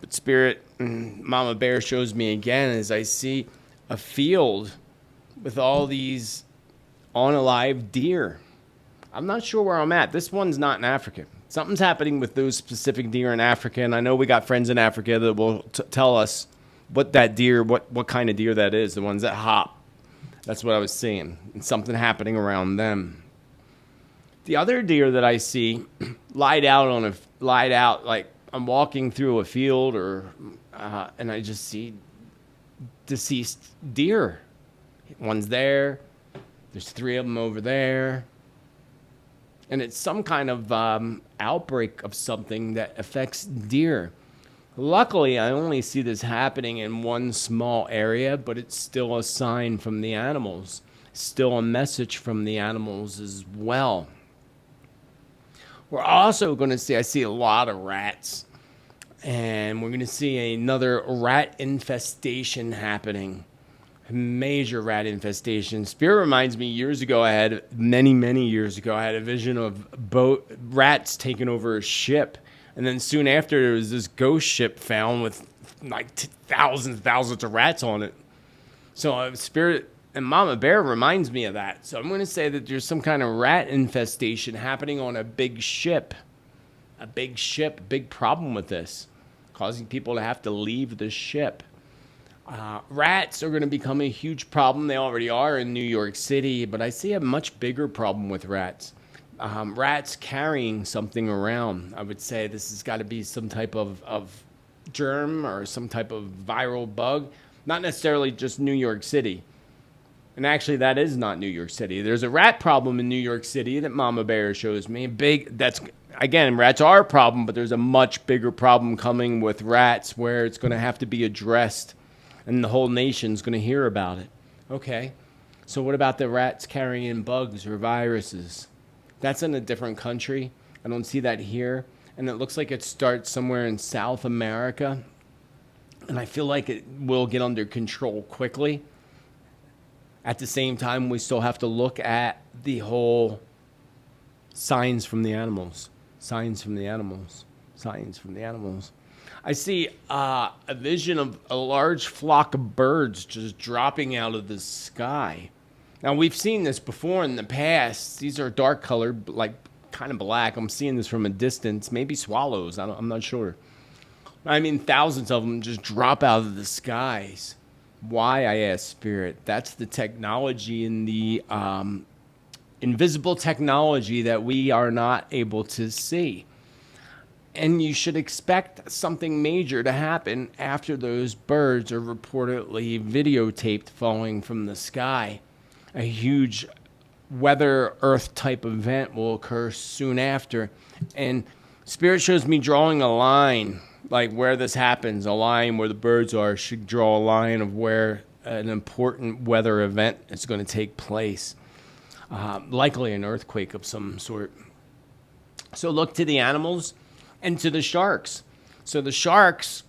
but Spirit and Mama Bear shows me again as I see a field with all these unalive deer. I'm not sure where I'm at. This one's not in Africa. Something's happening with those specific deer in Africa, and I know we got friends in Africa that will tell us what that deer, what kind of deer that is, the ones that hop. That's what I was seeing, and something happening around them. The other deer that I see lied out like I'm walking through a field and I just see deceased deer. One's there. There's 3 of them over there. And it's some kind of outbreak of something that affects deer. Luckily, I only see this happening in one small area, but it's still a sign from the animals. Still a message from the animals as well. We're also going to see, I see a lot of rats. And we're going to see another rat infestation happening. A major rat infestation. Spirit reminds me many years ago, I had a vision of rats taking over a ship. And then soon after, there was this ghost ship found with like thousands of rats on it. So Spirit and Mama Bear reminds me of that. So I'm going to say that there's some kind of rat infestation happening on a big ship. A big problem with this, causing people to have to leave the ship. Rats are going to become a huge problem. They already are in New York City, but I see a much bigger problem with rats. Rats carrying something around. I would say this has got to be some type of germ or some type of viral bug. Not necessarily just New York City. And actually, that is not New York City. There's a rat problem in New York City that Mama Bear shows me. Again, rats are a problem, but there's a much bigger problem coming with rats where it's going to have to be addressed. And the whole nation's going to hear about it. Okay, so what about the rats carrying bugs or viruses? That's in a different country. I don't see that here. And it looks like it starts somewhere in South America. And I feel like it will get under control quickly. At the same time, we still have to look at the whole signs from the animals. Signs from the animals. Signs from the animals. I see a vision of a large flock of birds just dropping out of the sky. Now, we've seen this before in the past. These are dark colored, like kind of black. I'm seeing this from a distance. Maybe swallows. I'm not sure. I mean, thousands of them just drop out of the skies. Why, I ask Spirit? That's the technology and the invisible technology that we are not able to see. And you should expect something major to happen after those birds are reportedly videotaped falling from the sky. A huge weather Earth type event will occur soon after. And Spirit shows me drawing a line, like where this happens, a line where the birds are, should draw a line of where an important weather event is going to take place. Likely an earthquake of some sort. So look to the animals and to the sharks. So the sharks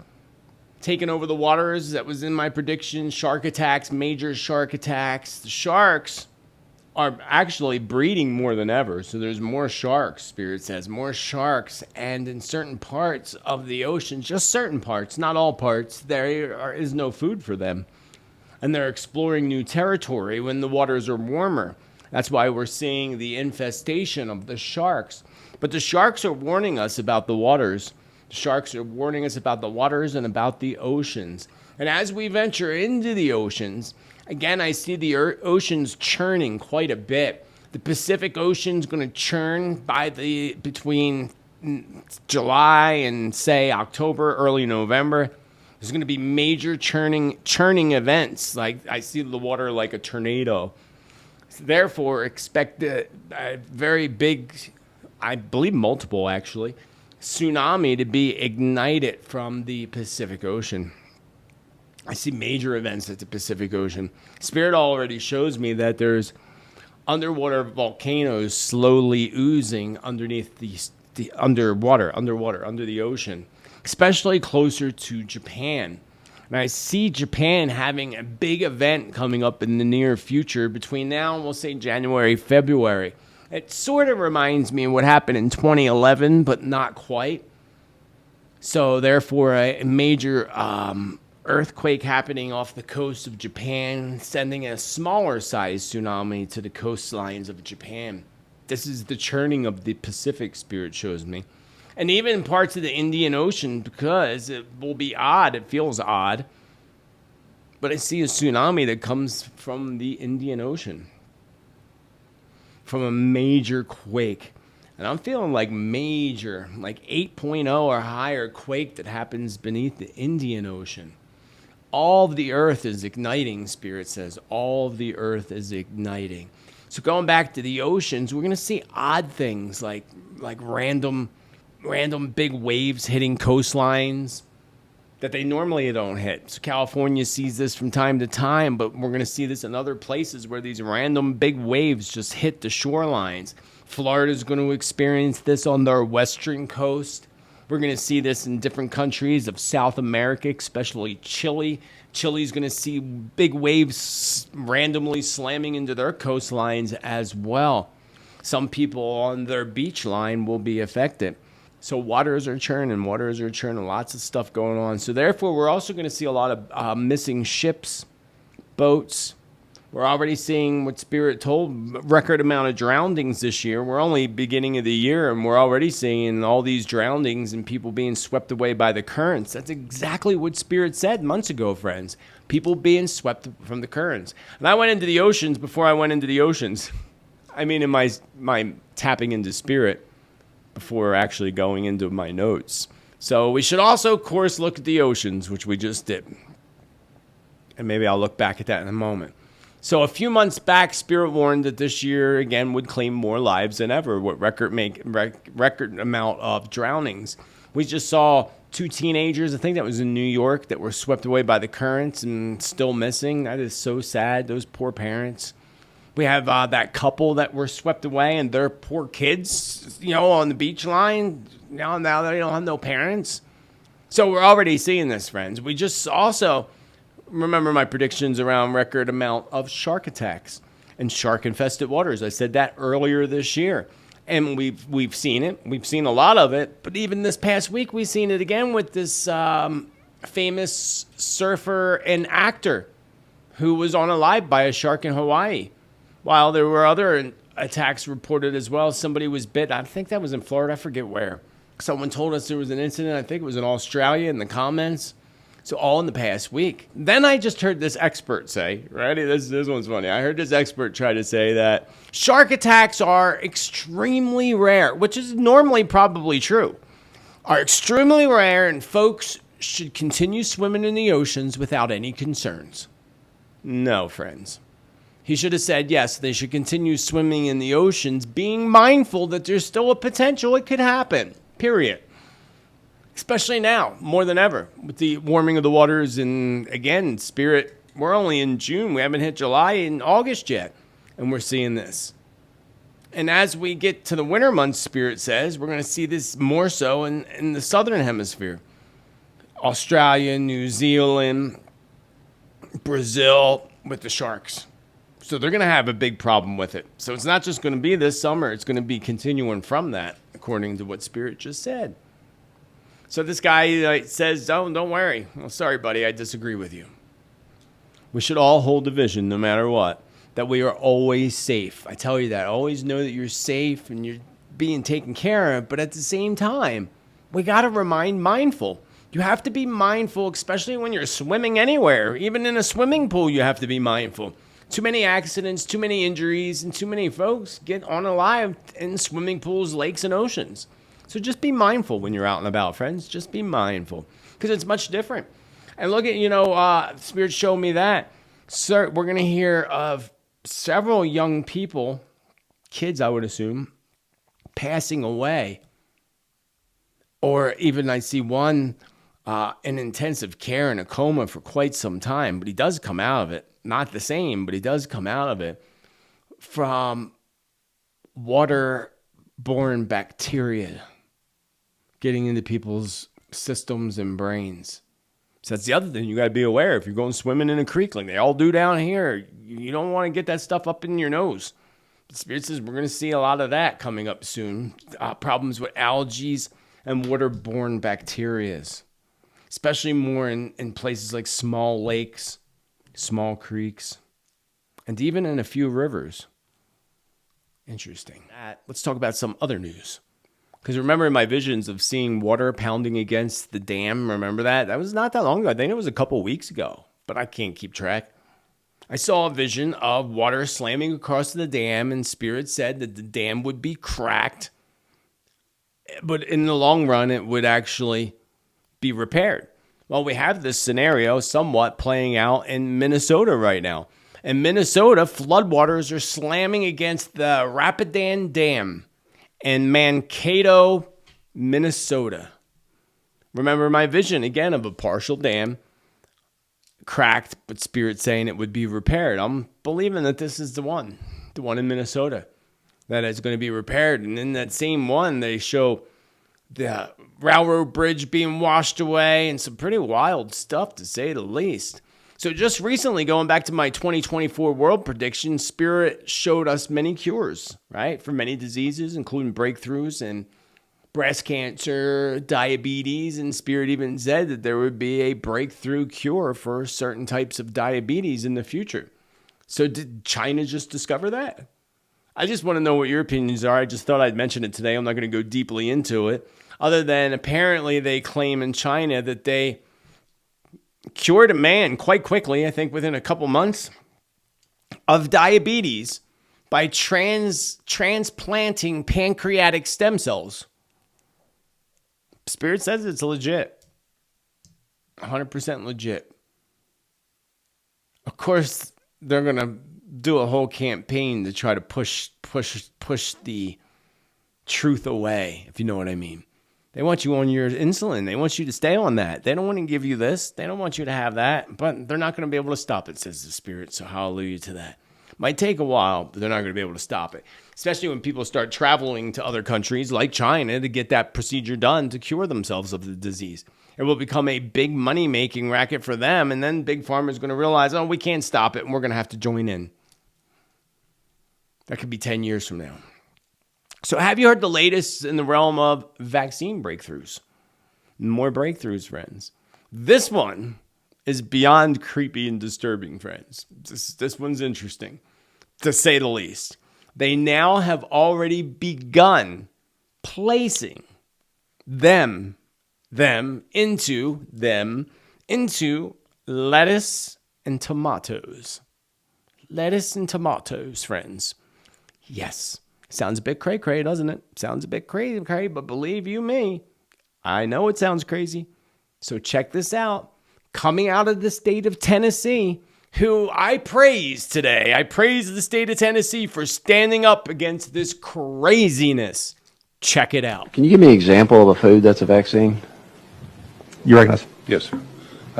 taking over the waters, that was in my prediction. Shark attacks, major shark attacks. The sharks are actually breeding more than ever. So there's more sharks, Spirit says, more sharks. And in certain parts of the ocean, just certain parts, not all parts, there is no food for them. And they're exploring new territory when the waters are warmer. That's why we're seeing the infestation of the sharks. But the sharks are warning us about the waters. The sharks are warning us about the waters and about the oceans. And as we venture into the oceans, again, I see the oceans churning quite a bit. The Pacific Ocean's going to churn between July and, say, October, early November. There's going to be major churning events. Like I see the water like a tornado. Therefore, expect a very big, I believe multiple actually, tsunami to be ignited from the Pacific Ocean. I see major events at the Pacific Ocean. Spirit already shows me that there's underwater volcanoes slowly oozing underneath the under the ocean, especially closer to Japan. And I see Japan having a big event coming up in the near future between now and we'll say January, February. It sort of reminds me of what happened in 2011, but not quite. So therefore, a major earthquake happening off the coast of Japan, sending a smaller size tsunami to the coastlines of Japan. This is the churning of the Pacific, Spirit shows me. And even parts of the Indian Ocean, because it will be odd. It feels odd. But I see a tsunami that comes from the Indian Ocean, from a major quake. And I'm feeling like major, like 8.0 or higher quake that happens beneath the Indian Ocean. All of the earth is igniting, Spirit says. All of the earth is igniting. So going back to the oceans, we're going to see odd things like random big waves hitting coastlines that they normally don't hit. So California sees this from time to time, but we're going to see this in other places where these random big waves just hit the shorelines. Florida's going to experience this on their western coast. We're going to see this in different countries of South America, especially Chile. Chile's going to see big waves randomly slamming into their coastlines as well. Some people on their beach line will be affected. So waters are churning, lots of stuff going on. So therefore, we're also going to see a lot of missing ships, boats. We're already seeing what Spirit told, record amount of drownings this year. We're only beginning of the year, and we're already seeing all these drownings and people being swept away by the currents. That's exactly what Spirit said months ago, friends. People being swept from the currents. And I went into the oceans before I went into the oceans. I mean, in my tapping into Spirit before actually going into my notes. So we should also, of course, look at the oceans, which we just did. And maybe I'll look back at that in a moment. So a few months back, Spirit warned that this year, again, would claim more lives than ever, with record amount of drownings. We just saw 2 teenagers, I think that was in New York, that were swept away by the currents and still missing. That is so sad, those poor parents. We have that couple that were swept away and their poor kids, on the beach line. Now they don't have no parents. So we're already seeing this, friends. We just also... remember my predictions around record amount of shark attacks and shark-infested waters. I said that earlier this year. And we've seen it. We've seen a lot of it. But even this past week, we've seen it again with this famous surfer and actor who was unalived by a shark in Hawaii. While there were other attacks reported as well. Somebody was bit. I think that was in Florida. I forget where. Someone told us there was an incident. I think it was in Australia in the comments. So all in the past week. Then I just heard this expert say, right? This one's funny. I heard this expert try to say that shark attacks are extremely rare, which is normally probably true, are extremely rare, and folks should continue swimming in the oceans without any concerns. No, friends. He should have said, yes, they should continue swimming in the oceans, being mindful that there's still a potential it could happen, period. Especially now, more than ever, with the warming of the waters. And again, Spirit, we're only in June. We haven't hit July and August yet. And we're seeing this. And as we get to the winter months, Spirit says, we're going to see this more so in the southern hemisphere. Australia, New Zealand, Brazil with the sharks. So they're going to have a big problem with it. So it's not just going to be this summer. It's going to be continuing from that, according to what Spirit just said. So this guy says, don't worry. Well, sorry, buddy, I disagree with you. We should all hold the vision, no matter what, that we are always safe. I tell you that. Always know that you're safe and you're being taken care of. But at the same time, we got to remain mindful. You have to be mindful, especially when you're swimming anywhere. Even in a swimming pool, you have to be mindful. Too many accidents, too many injuries, and too many folks get unalive in swimming pools, lakes, and oceans. So just be mindful when you're out and about, friends. Just be mindful, because it's much different. And look at, Spirit showed me that. Sir, we're going to hear of several young people, kids, I would assume, passing away. Or even I see one in intensive care in a coma for quite some time, but he does come out of it. Not the same, but he does come out of it from water-borne bacteria getting into people's systems and brains. So that's the other thing you got to be aware. If you're going swimming in a creek like they all do down here, you don't want to get that stuff up in your nose. The Spirit says we're going to see a lot of that coming up soon. Problems with algae and water-borne bacteria, especially more in places like small lakes, small creeks, and even in a few rivers. Interesting. Let's talk about some other news. Because remember in my visions of seeing water pounding against the dam, remember that? That was not that long ago. I think it was a couple weeks ago, but I can't keep track. I saw a vision of water slamming across the dam, and Spirit said that the dam would be cracked, but in the long run, it would actually be repaired. Well, we have this scenario somewhat playing out in Minnesota right now. In Minnesota, floodwaters are slamming against the Rapidan Dam in Mankato, Minnesota. Remember my vision again of a partial dam cracked, but Spirit saying it would be repaired. I'm believing that this is the one in Minnesota, that is going to be repaired. And in that same one, they show the railroad bridge being washed away and some pretty wild stuff, to say the least. So just recently, going back to my 2024 world prediction, Spirit showed us many cures, right, for many diseases, including breakthroughs in breast cancer, diabetes, and Spirit even said that there would be a breakthrough cure for certain types of diabetes in the future. So did China just discover that? I just want to know what your opinions are. I just thought I'd mention it today. I'm not going to go deeply into it, other than apparently they claim in China that they cured a man quite quickly, I think within a couple months, of diabetes by transplanting pancreatic stem cells. Spirit says it's legit. 100% legit. Of course, they're going to do a whole campaign to try to push the truth away, if you know what I mean. They want you on your insulin. They want you to stay on that. They don't want to give you this. They don't want you to have that. But they're not going to be able to stop it, says the Spirit. So hallelujah to that. Might take a while, but they're not going to be able to stop it. Especially when people start traveling to other countries like China to get that procedure done to cure themselves of the disease. It will become a big money-making racket for them. And then Big Pharma is going to realize, oh, we can't stop it, and we're going to have to join in. That could be 10 years from now. So have you heard the latest in the realm of vaccine breakthroughs? More breakthroughs, friends. This one is beyond creepy and disturbing, friends. This one's interesting, to say the least. They now have already begun placing them into lettuce and tomatoes. Lettuce and tomatoes, friends. Yes. Sounds a bit cray-cray, doesn't it? Sounds a bit cray-cray, but believe you me, I know it sounds crazy. So check this out. Coming out of the state of Tennessee, who I praise today. I praise the state of Tennessee for standing up against this craziness. Check it out. Can you give me an example of a food that's a vaccine? You recognize? Yes, sir.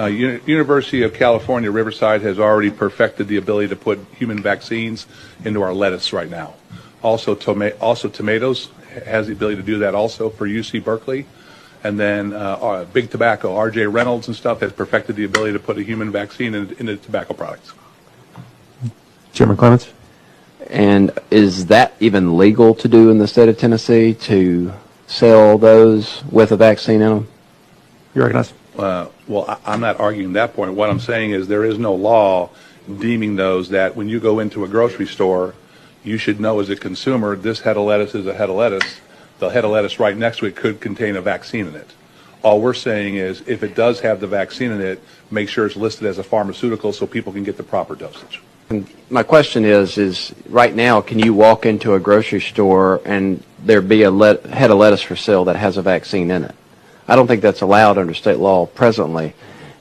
University of California, Riverside has already perfected the ability to put human vaccines into our lettuce right now. Also tomatoes has the ability to do that also for UC Berkeley. And then Big Tobacco, RJ Reynolds and stuff has perfected the ability to put a human vaccine into tobacco products. Chairman Clements? And is that even legal to do in the state of Tennessee, to sell those with a vaccine in them? You recognize? Well, I'm not arguing that point. What I'm saying is there is no law deeming those that when you go into a grocery store, you should know as a consumer, this head of lettuce is a head of lettuce. The head of lettuce right next to it could contain a vaccine in it. All we're saying is if it does have the vaccine in it, make sure it's listed as a pharmaceutical so people can get the proper dosage. And my question is right now, can you walk into a grocery store and there be a head of lettuce for sale that has a vaccine in it? I don't think that's allowed under state law presently.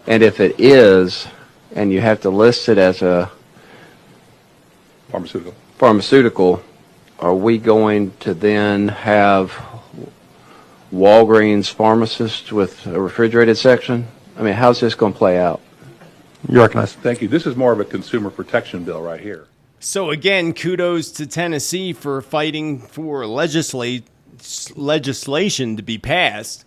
And if it is, and you have to list it as a pharmaceutical, are we going to then have Walgreens pharmacists with a refrigerated section? I mean, how's this going to play out? You recognize? Thank you. This is more of a consumer protection bill right here. So again, kudos to Tennessee for fighting for legislation to be passed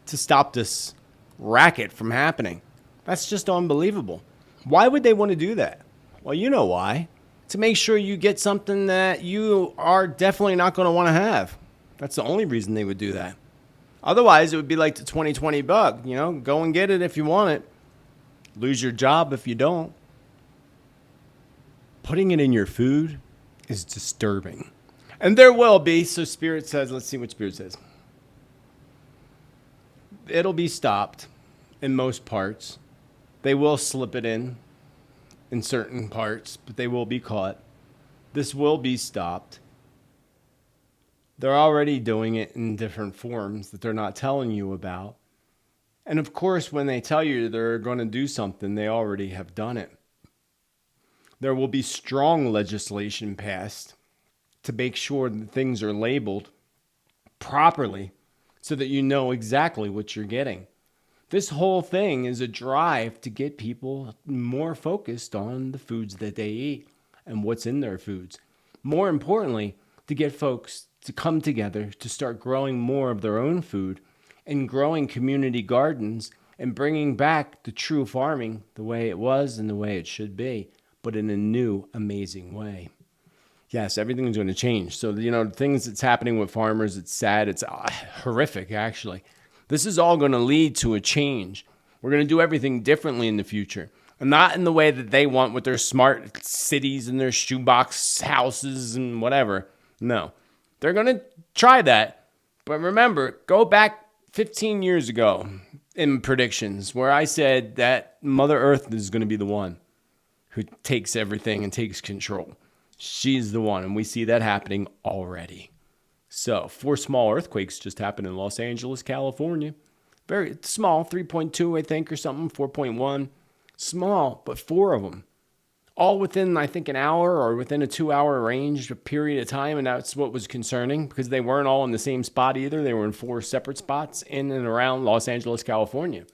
to stop this racket from happening. That's just unbelievable. Why would they want to do that? Well, you know why. To make sure you get something that you are definitely not going to want to have. That's the only reason they would do that. Otherwise, it would be like the 2020 bug. You know, go and get it if you want it. Lose your job if you don't. Putting it in your food is disturbing. And there will be. So Spirit says, let's see what Spirit says. It'll be stopped in most parts. They will slip it in certain parts, but they will be caught. This will be stopped. They're already doing it in different forms that they're not telling you about. And of course, when they tell you they're going to do something, they already have done it. There will be strong legislation passed to make sure that things are labeled properly so that you know exactly what you're getting. This whole thing is a drive to get people more focused on the foods that they eat and what's in their foods. More importantly, to get folks to come together to start growing more of their own food and growing community gardens and bringing back the true farming the way it was and the way it should be, but in a new, amazing way. Yes, everything's going to change. So, the things that's happening with farmers, it's sad. It's horrific, actually. This is all going to lead to a change. We're going to do everything differently in the future. And not in the way that they want with their smart cities and their shoebox houses and whatever. No. They're going to try that. But remember, go back 15 years ago in predictions where I said that Mother Earth is going to be the one who takes everything and takes control. She's the one, and we see that happening already. So 4 small earthquakes just happened in Los Angeles, California. Very small, 3.2, I think, or something, 4.1. Small, but 4 of them. All within, I think, an hour or within a 2-hour range, a period of time, and that's what was concerning because they weren't all in the same spot either. They were in 4 separate spots in and around Los Angeles, California.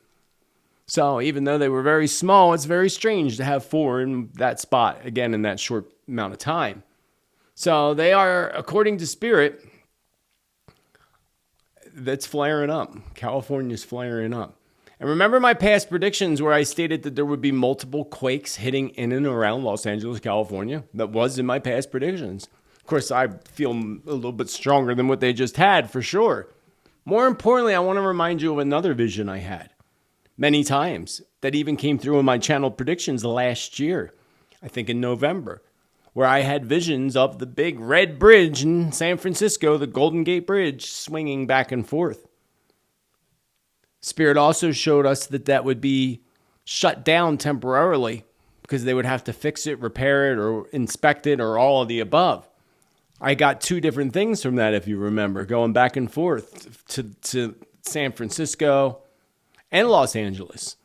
So even though they were very small, it's very strange to have 4 in that spot, again, in that short amount of time. So they are, according to Spirit, that's flaring up. California's flaring up. And remember my past predictions where I stated that there would be multiple quakes hitting in and around Los Angeles, California? That was in my past predictions. Of course, I feel a little bit stronger than what they just had, for sure. More importantly, I want to remind you of another vision I had many times that even came through in my channel predictions last year, I think in November, where I had visions of the big red bridge in San Francisco, the Golden Gate Bridge, swinging back and forth. Spirit also showed us that would be shut down temporarily because they would have to fix it, repair it, or inspect it, or all of the above. I got 2 different things from that, if you remember, going back and forth to San Francisco and Los Angeles.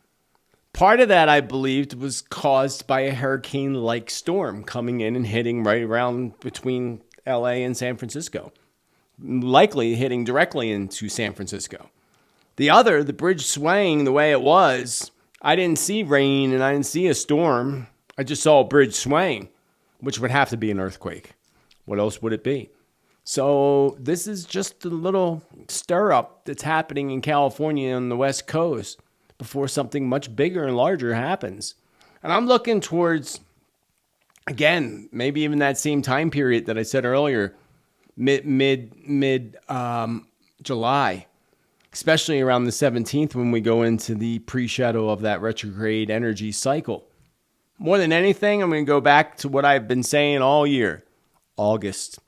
Part of that, I believed, was caused by a hurricane-like storm coming in and hitting right around between LA and San Francisco, likely hitting directly into San Francisco. The other, the bridge swaying the way it was, I didn't see rain and I didn't see a storm. I just saw a bridge swaying, which would have to be an earthquake. What else would it be? So this is just a little stir-up that's happening in California on the West Coast before something much bigger and larger happens. And I'm looking towards, again, maybe even that same time period that I said earlier, mid July. Especially around the 17th when we go into the pre-shadow of that retrograde energy cycle. More than anything, I'm going to go back to what I've been saying all year. August.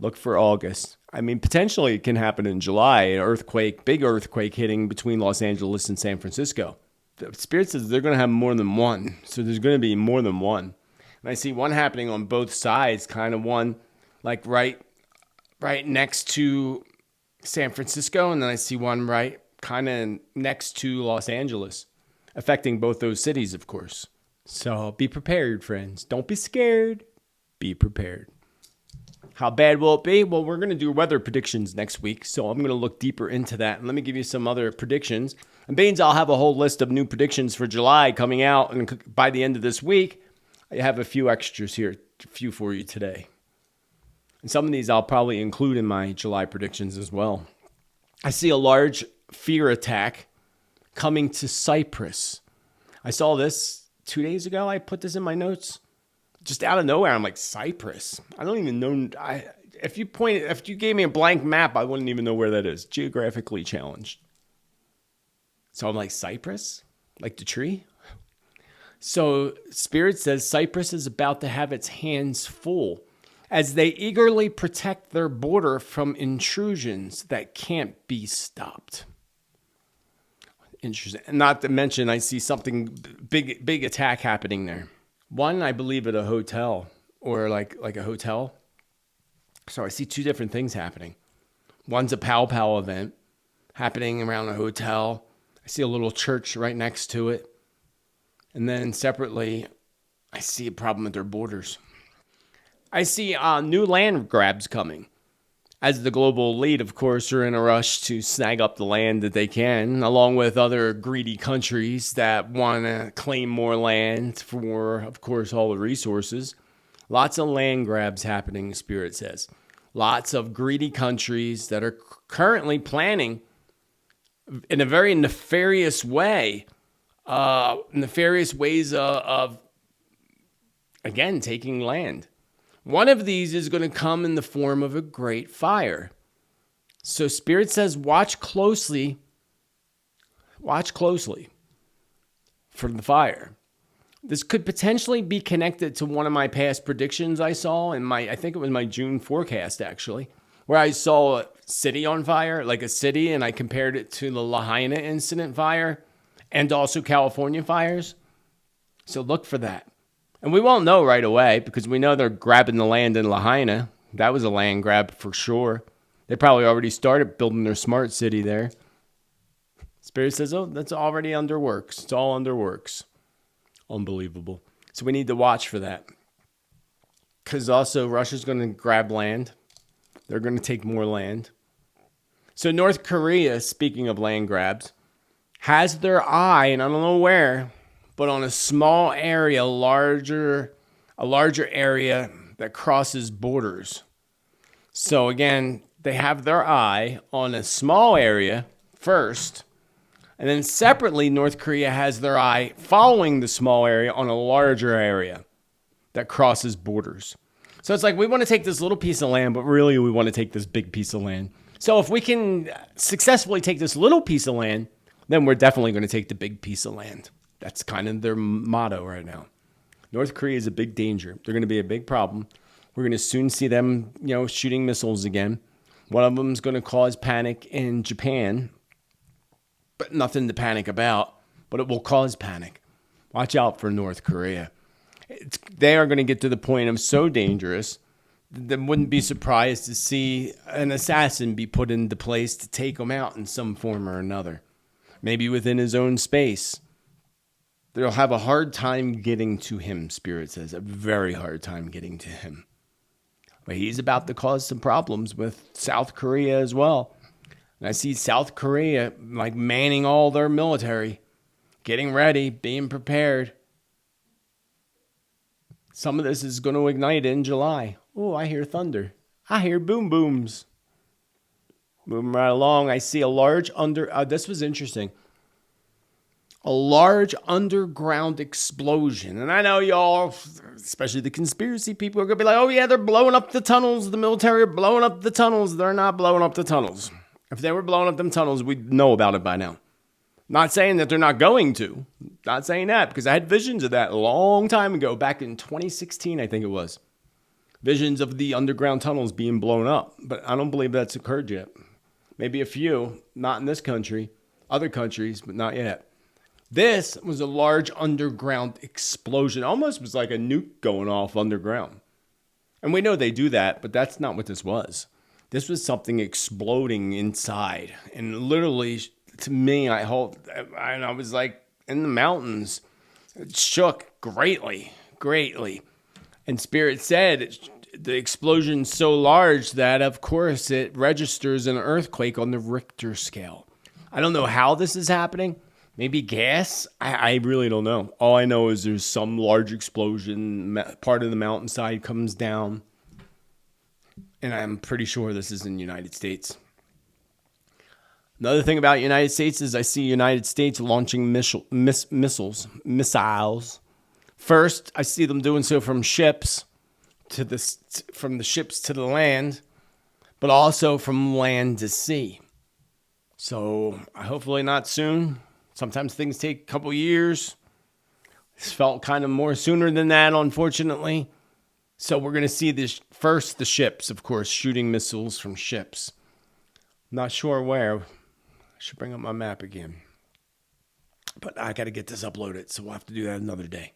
Look for August. I mean, potentially it can happen in July, an earthquake, big earthquake hitting between Los Angeles and San Francisco. The Spirit says they're going to have more than one. So there's going to be more than one. And I see one happening on both sides, kind of one like right next to San Francisco, and then I see one right kind of next to Los Angeles, affecting both those cities, of course. So be prepared, friends. Don't be scared. Be prepared. How bad will it be? Well, we're going to do weather predictions next week, so I'm going to look deeper into that. And let me give you some other predictions. And Baines, I'll have a whole list of new predictions for July coming out, and by the end of this week, I have a few extras here, a few for you today. And some of these I'll probably include in my July predictions as well. I see a large fear attack coming to Cyprus. I saw this 2 days ago. I put this in my notes. Just out of nowhere, I'm like, Cyprus? I don't even know. If you gave me a blank map, I wouldn't even know where that is. Geographically challenged. So I'm like, Cyprus? Like the tree? So Spirit says Cyprus is about to have its hands full. as they eagerly protect their border from intrusions that can't be stopped. Interesting. And not to mention, I see something big attack happening there. One, I believe at a hotel or like a hotel. So I see two different things happening. One's a Pow Pow event happening around a hotel. I see a little church right next to it. And then separately, I see a problem at their borders. I see new land grabs coming. As the global elite, of course, are in a rush to snag up the land that they can, along with other greedy countries that want to claim more land for, of course, all the resources. Lots of land grabs happening, Spirit says. Lots of greedy countries that are currently planning in a very nefarious way, nefarious ways of, again, taking land. One of these is going to come in the form of a great fire. So Spirit says, watch closely for the fire. This could potentially be connected to one of my past predictions I saw in I think it was my June forecast actually, where I saw a city on fire, like a city, and I compared it to the Lahaina incident fire and also California fires. So look for that. And we won't know right away because we know they're grabbing the land in Lahaina. That was a land grab for sure. They probably already started building their smart city there. Spirit says, oh, that's already under works. It's all under works. Unbelievable. So we need to watch for that. Because also Russia's going to grab land. They're going to take more land. So North Korea, speaking of land grabs, has their eye, and I don't know where, but on a small area, a larger area that crosses borders. So again, they have their eye on a small area first, and then separately, North Korea has their eye following the small area on a larger area that crosses borders. So it's like, we want to take this little piece of land, but really we want to take this big piece of land. So if we can successfully take this little piece of land, then we're definitely going to take the big piece of land. That's kind of their motto right now. North Korea is a big danger. They're going to be a big problem. We're going to soon see them, shooting missiles again. One of them is going to cause panic in Japan, but nothing to panic about, but it will cause panic. Watch out for North Korea. They are going to get to the point of so dangerous that wouldn't be surprised to see an assassin be put into place to take them out in some form or another. Maybe within his own space. They'll have a hard time getting to him, Spirit says. A very hard time getting to him. But he's about to cause some problems with South Korea as well. And I see South Korea like manning all their military, getting ready, being prepared. Some of this is going to ignite in July. Oh, I hear thunder. I hear boom booms. Moving right along, I see a large this was interesting. A large underground explosion. And I know y'all, especially the conspiracy people, are going to be like, oh yeah, they're blowing up the tunnels. The military are blowing up the tunnels. They're not blowing up the tunnels. If they were blowing up them tunnels, we'd know about it by now. Not saying that they're not going to. Not saying that, because I had visions of that a long time ago, back in 2016, I think it was. Visions of the underground tunnels being blown up. But I don't believe that's occurred yet. Maybe a few, not in this country. Other countries, but not yet. This was a large underground explosion. Almost was like a nuke going off underground. And we know they do that, but that's not what this was. This was something exploding inside. And literally, to me, I was like in the mountains. It shook greatly. And Spirit said the explosion's so large that, of course, it registers an earthquake on the Richter scale. I don't know how this is happening. Maybe gas? I really don't know. All I know is there's some large explosion. Part of the mountainside comes down. And I'm pretty sure this is in the United States. Another thing about United States is I see United States launching missiles. First, I see them doing so from ships from the ships to the land, but also from land to sea. So hopefully not soon. Sometimes things take a couple years. This felt kind of more sooner than that, unfortunately. So we're going to see this first, the ships, of course, shooting missiles from ships. Not sure where. I should bring up my map again. But I got to get this uploaded, so we'll have to do that another day.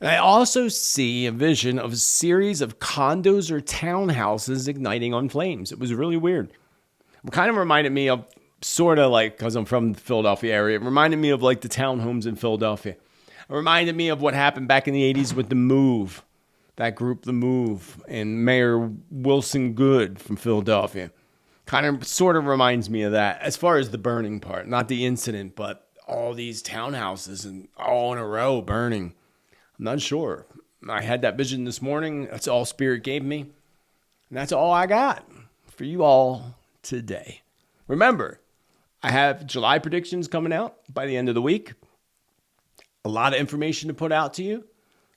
And I also see a vision of a series of condos or townhouses igniting on flames. It was really weird. It kind of reminded me of, sort of like, because I'm from the Philadelphia area, it reminded me of like the townhomes in Philadelphia. It reminded me of what happened back in the 80s with The Move. That group, The Move, and Mayor Wilson Good from Philadelphia. Kind of, sort of reminds me of that, as far as the burning part. Not the incident, but all these townhouses and all in a row burning. I'm not sure. I had that vision this morning. That's all Spirit gave me. And that's all I got for you all today. Remember, I have July predictions coming out by the end of the week. A lot of information to put out to you.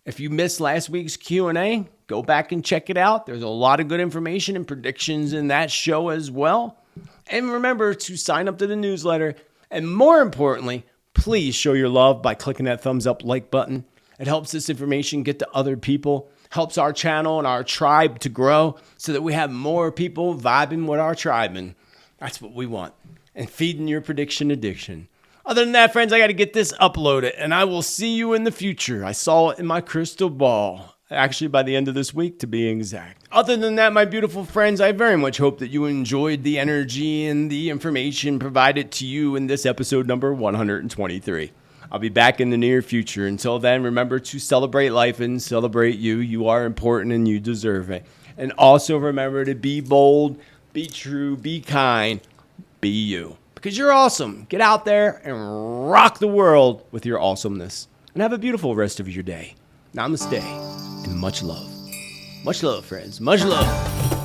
If you missed last week's Q&A, go back and check it out. There's a lot of good information and predictions in that show as well. And remember to sign up to the newsletter. And more importantly, please show your love by clicking that thumbs up like button. It helps this information get to other people, helps our channel and our tribe to grow so that we have more people vibing with our tribe. And that's what we want. And feeding your prediction addiction. Other than that, friends, I got to get this uploaded, and I will see you in the future. I saw it in my crystal ball, actually by the end of this week, to be exact. Other than that, my beautiful friends, I very much hope that you enjoyed the energy and the information provided to you in this episode number 123. I'll be back in the near future. Until then, remember to celebrate life and celebrate you. You are important and you deserve it. And also remember to be bold, be true, be kind, be you. Because you're awesome. Get out there and rock the world with your awesomeness. And have a beautiful rest of your day. Namaste and much love. Much love, friends. Much love.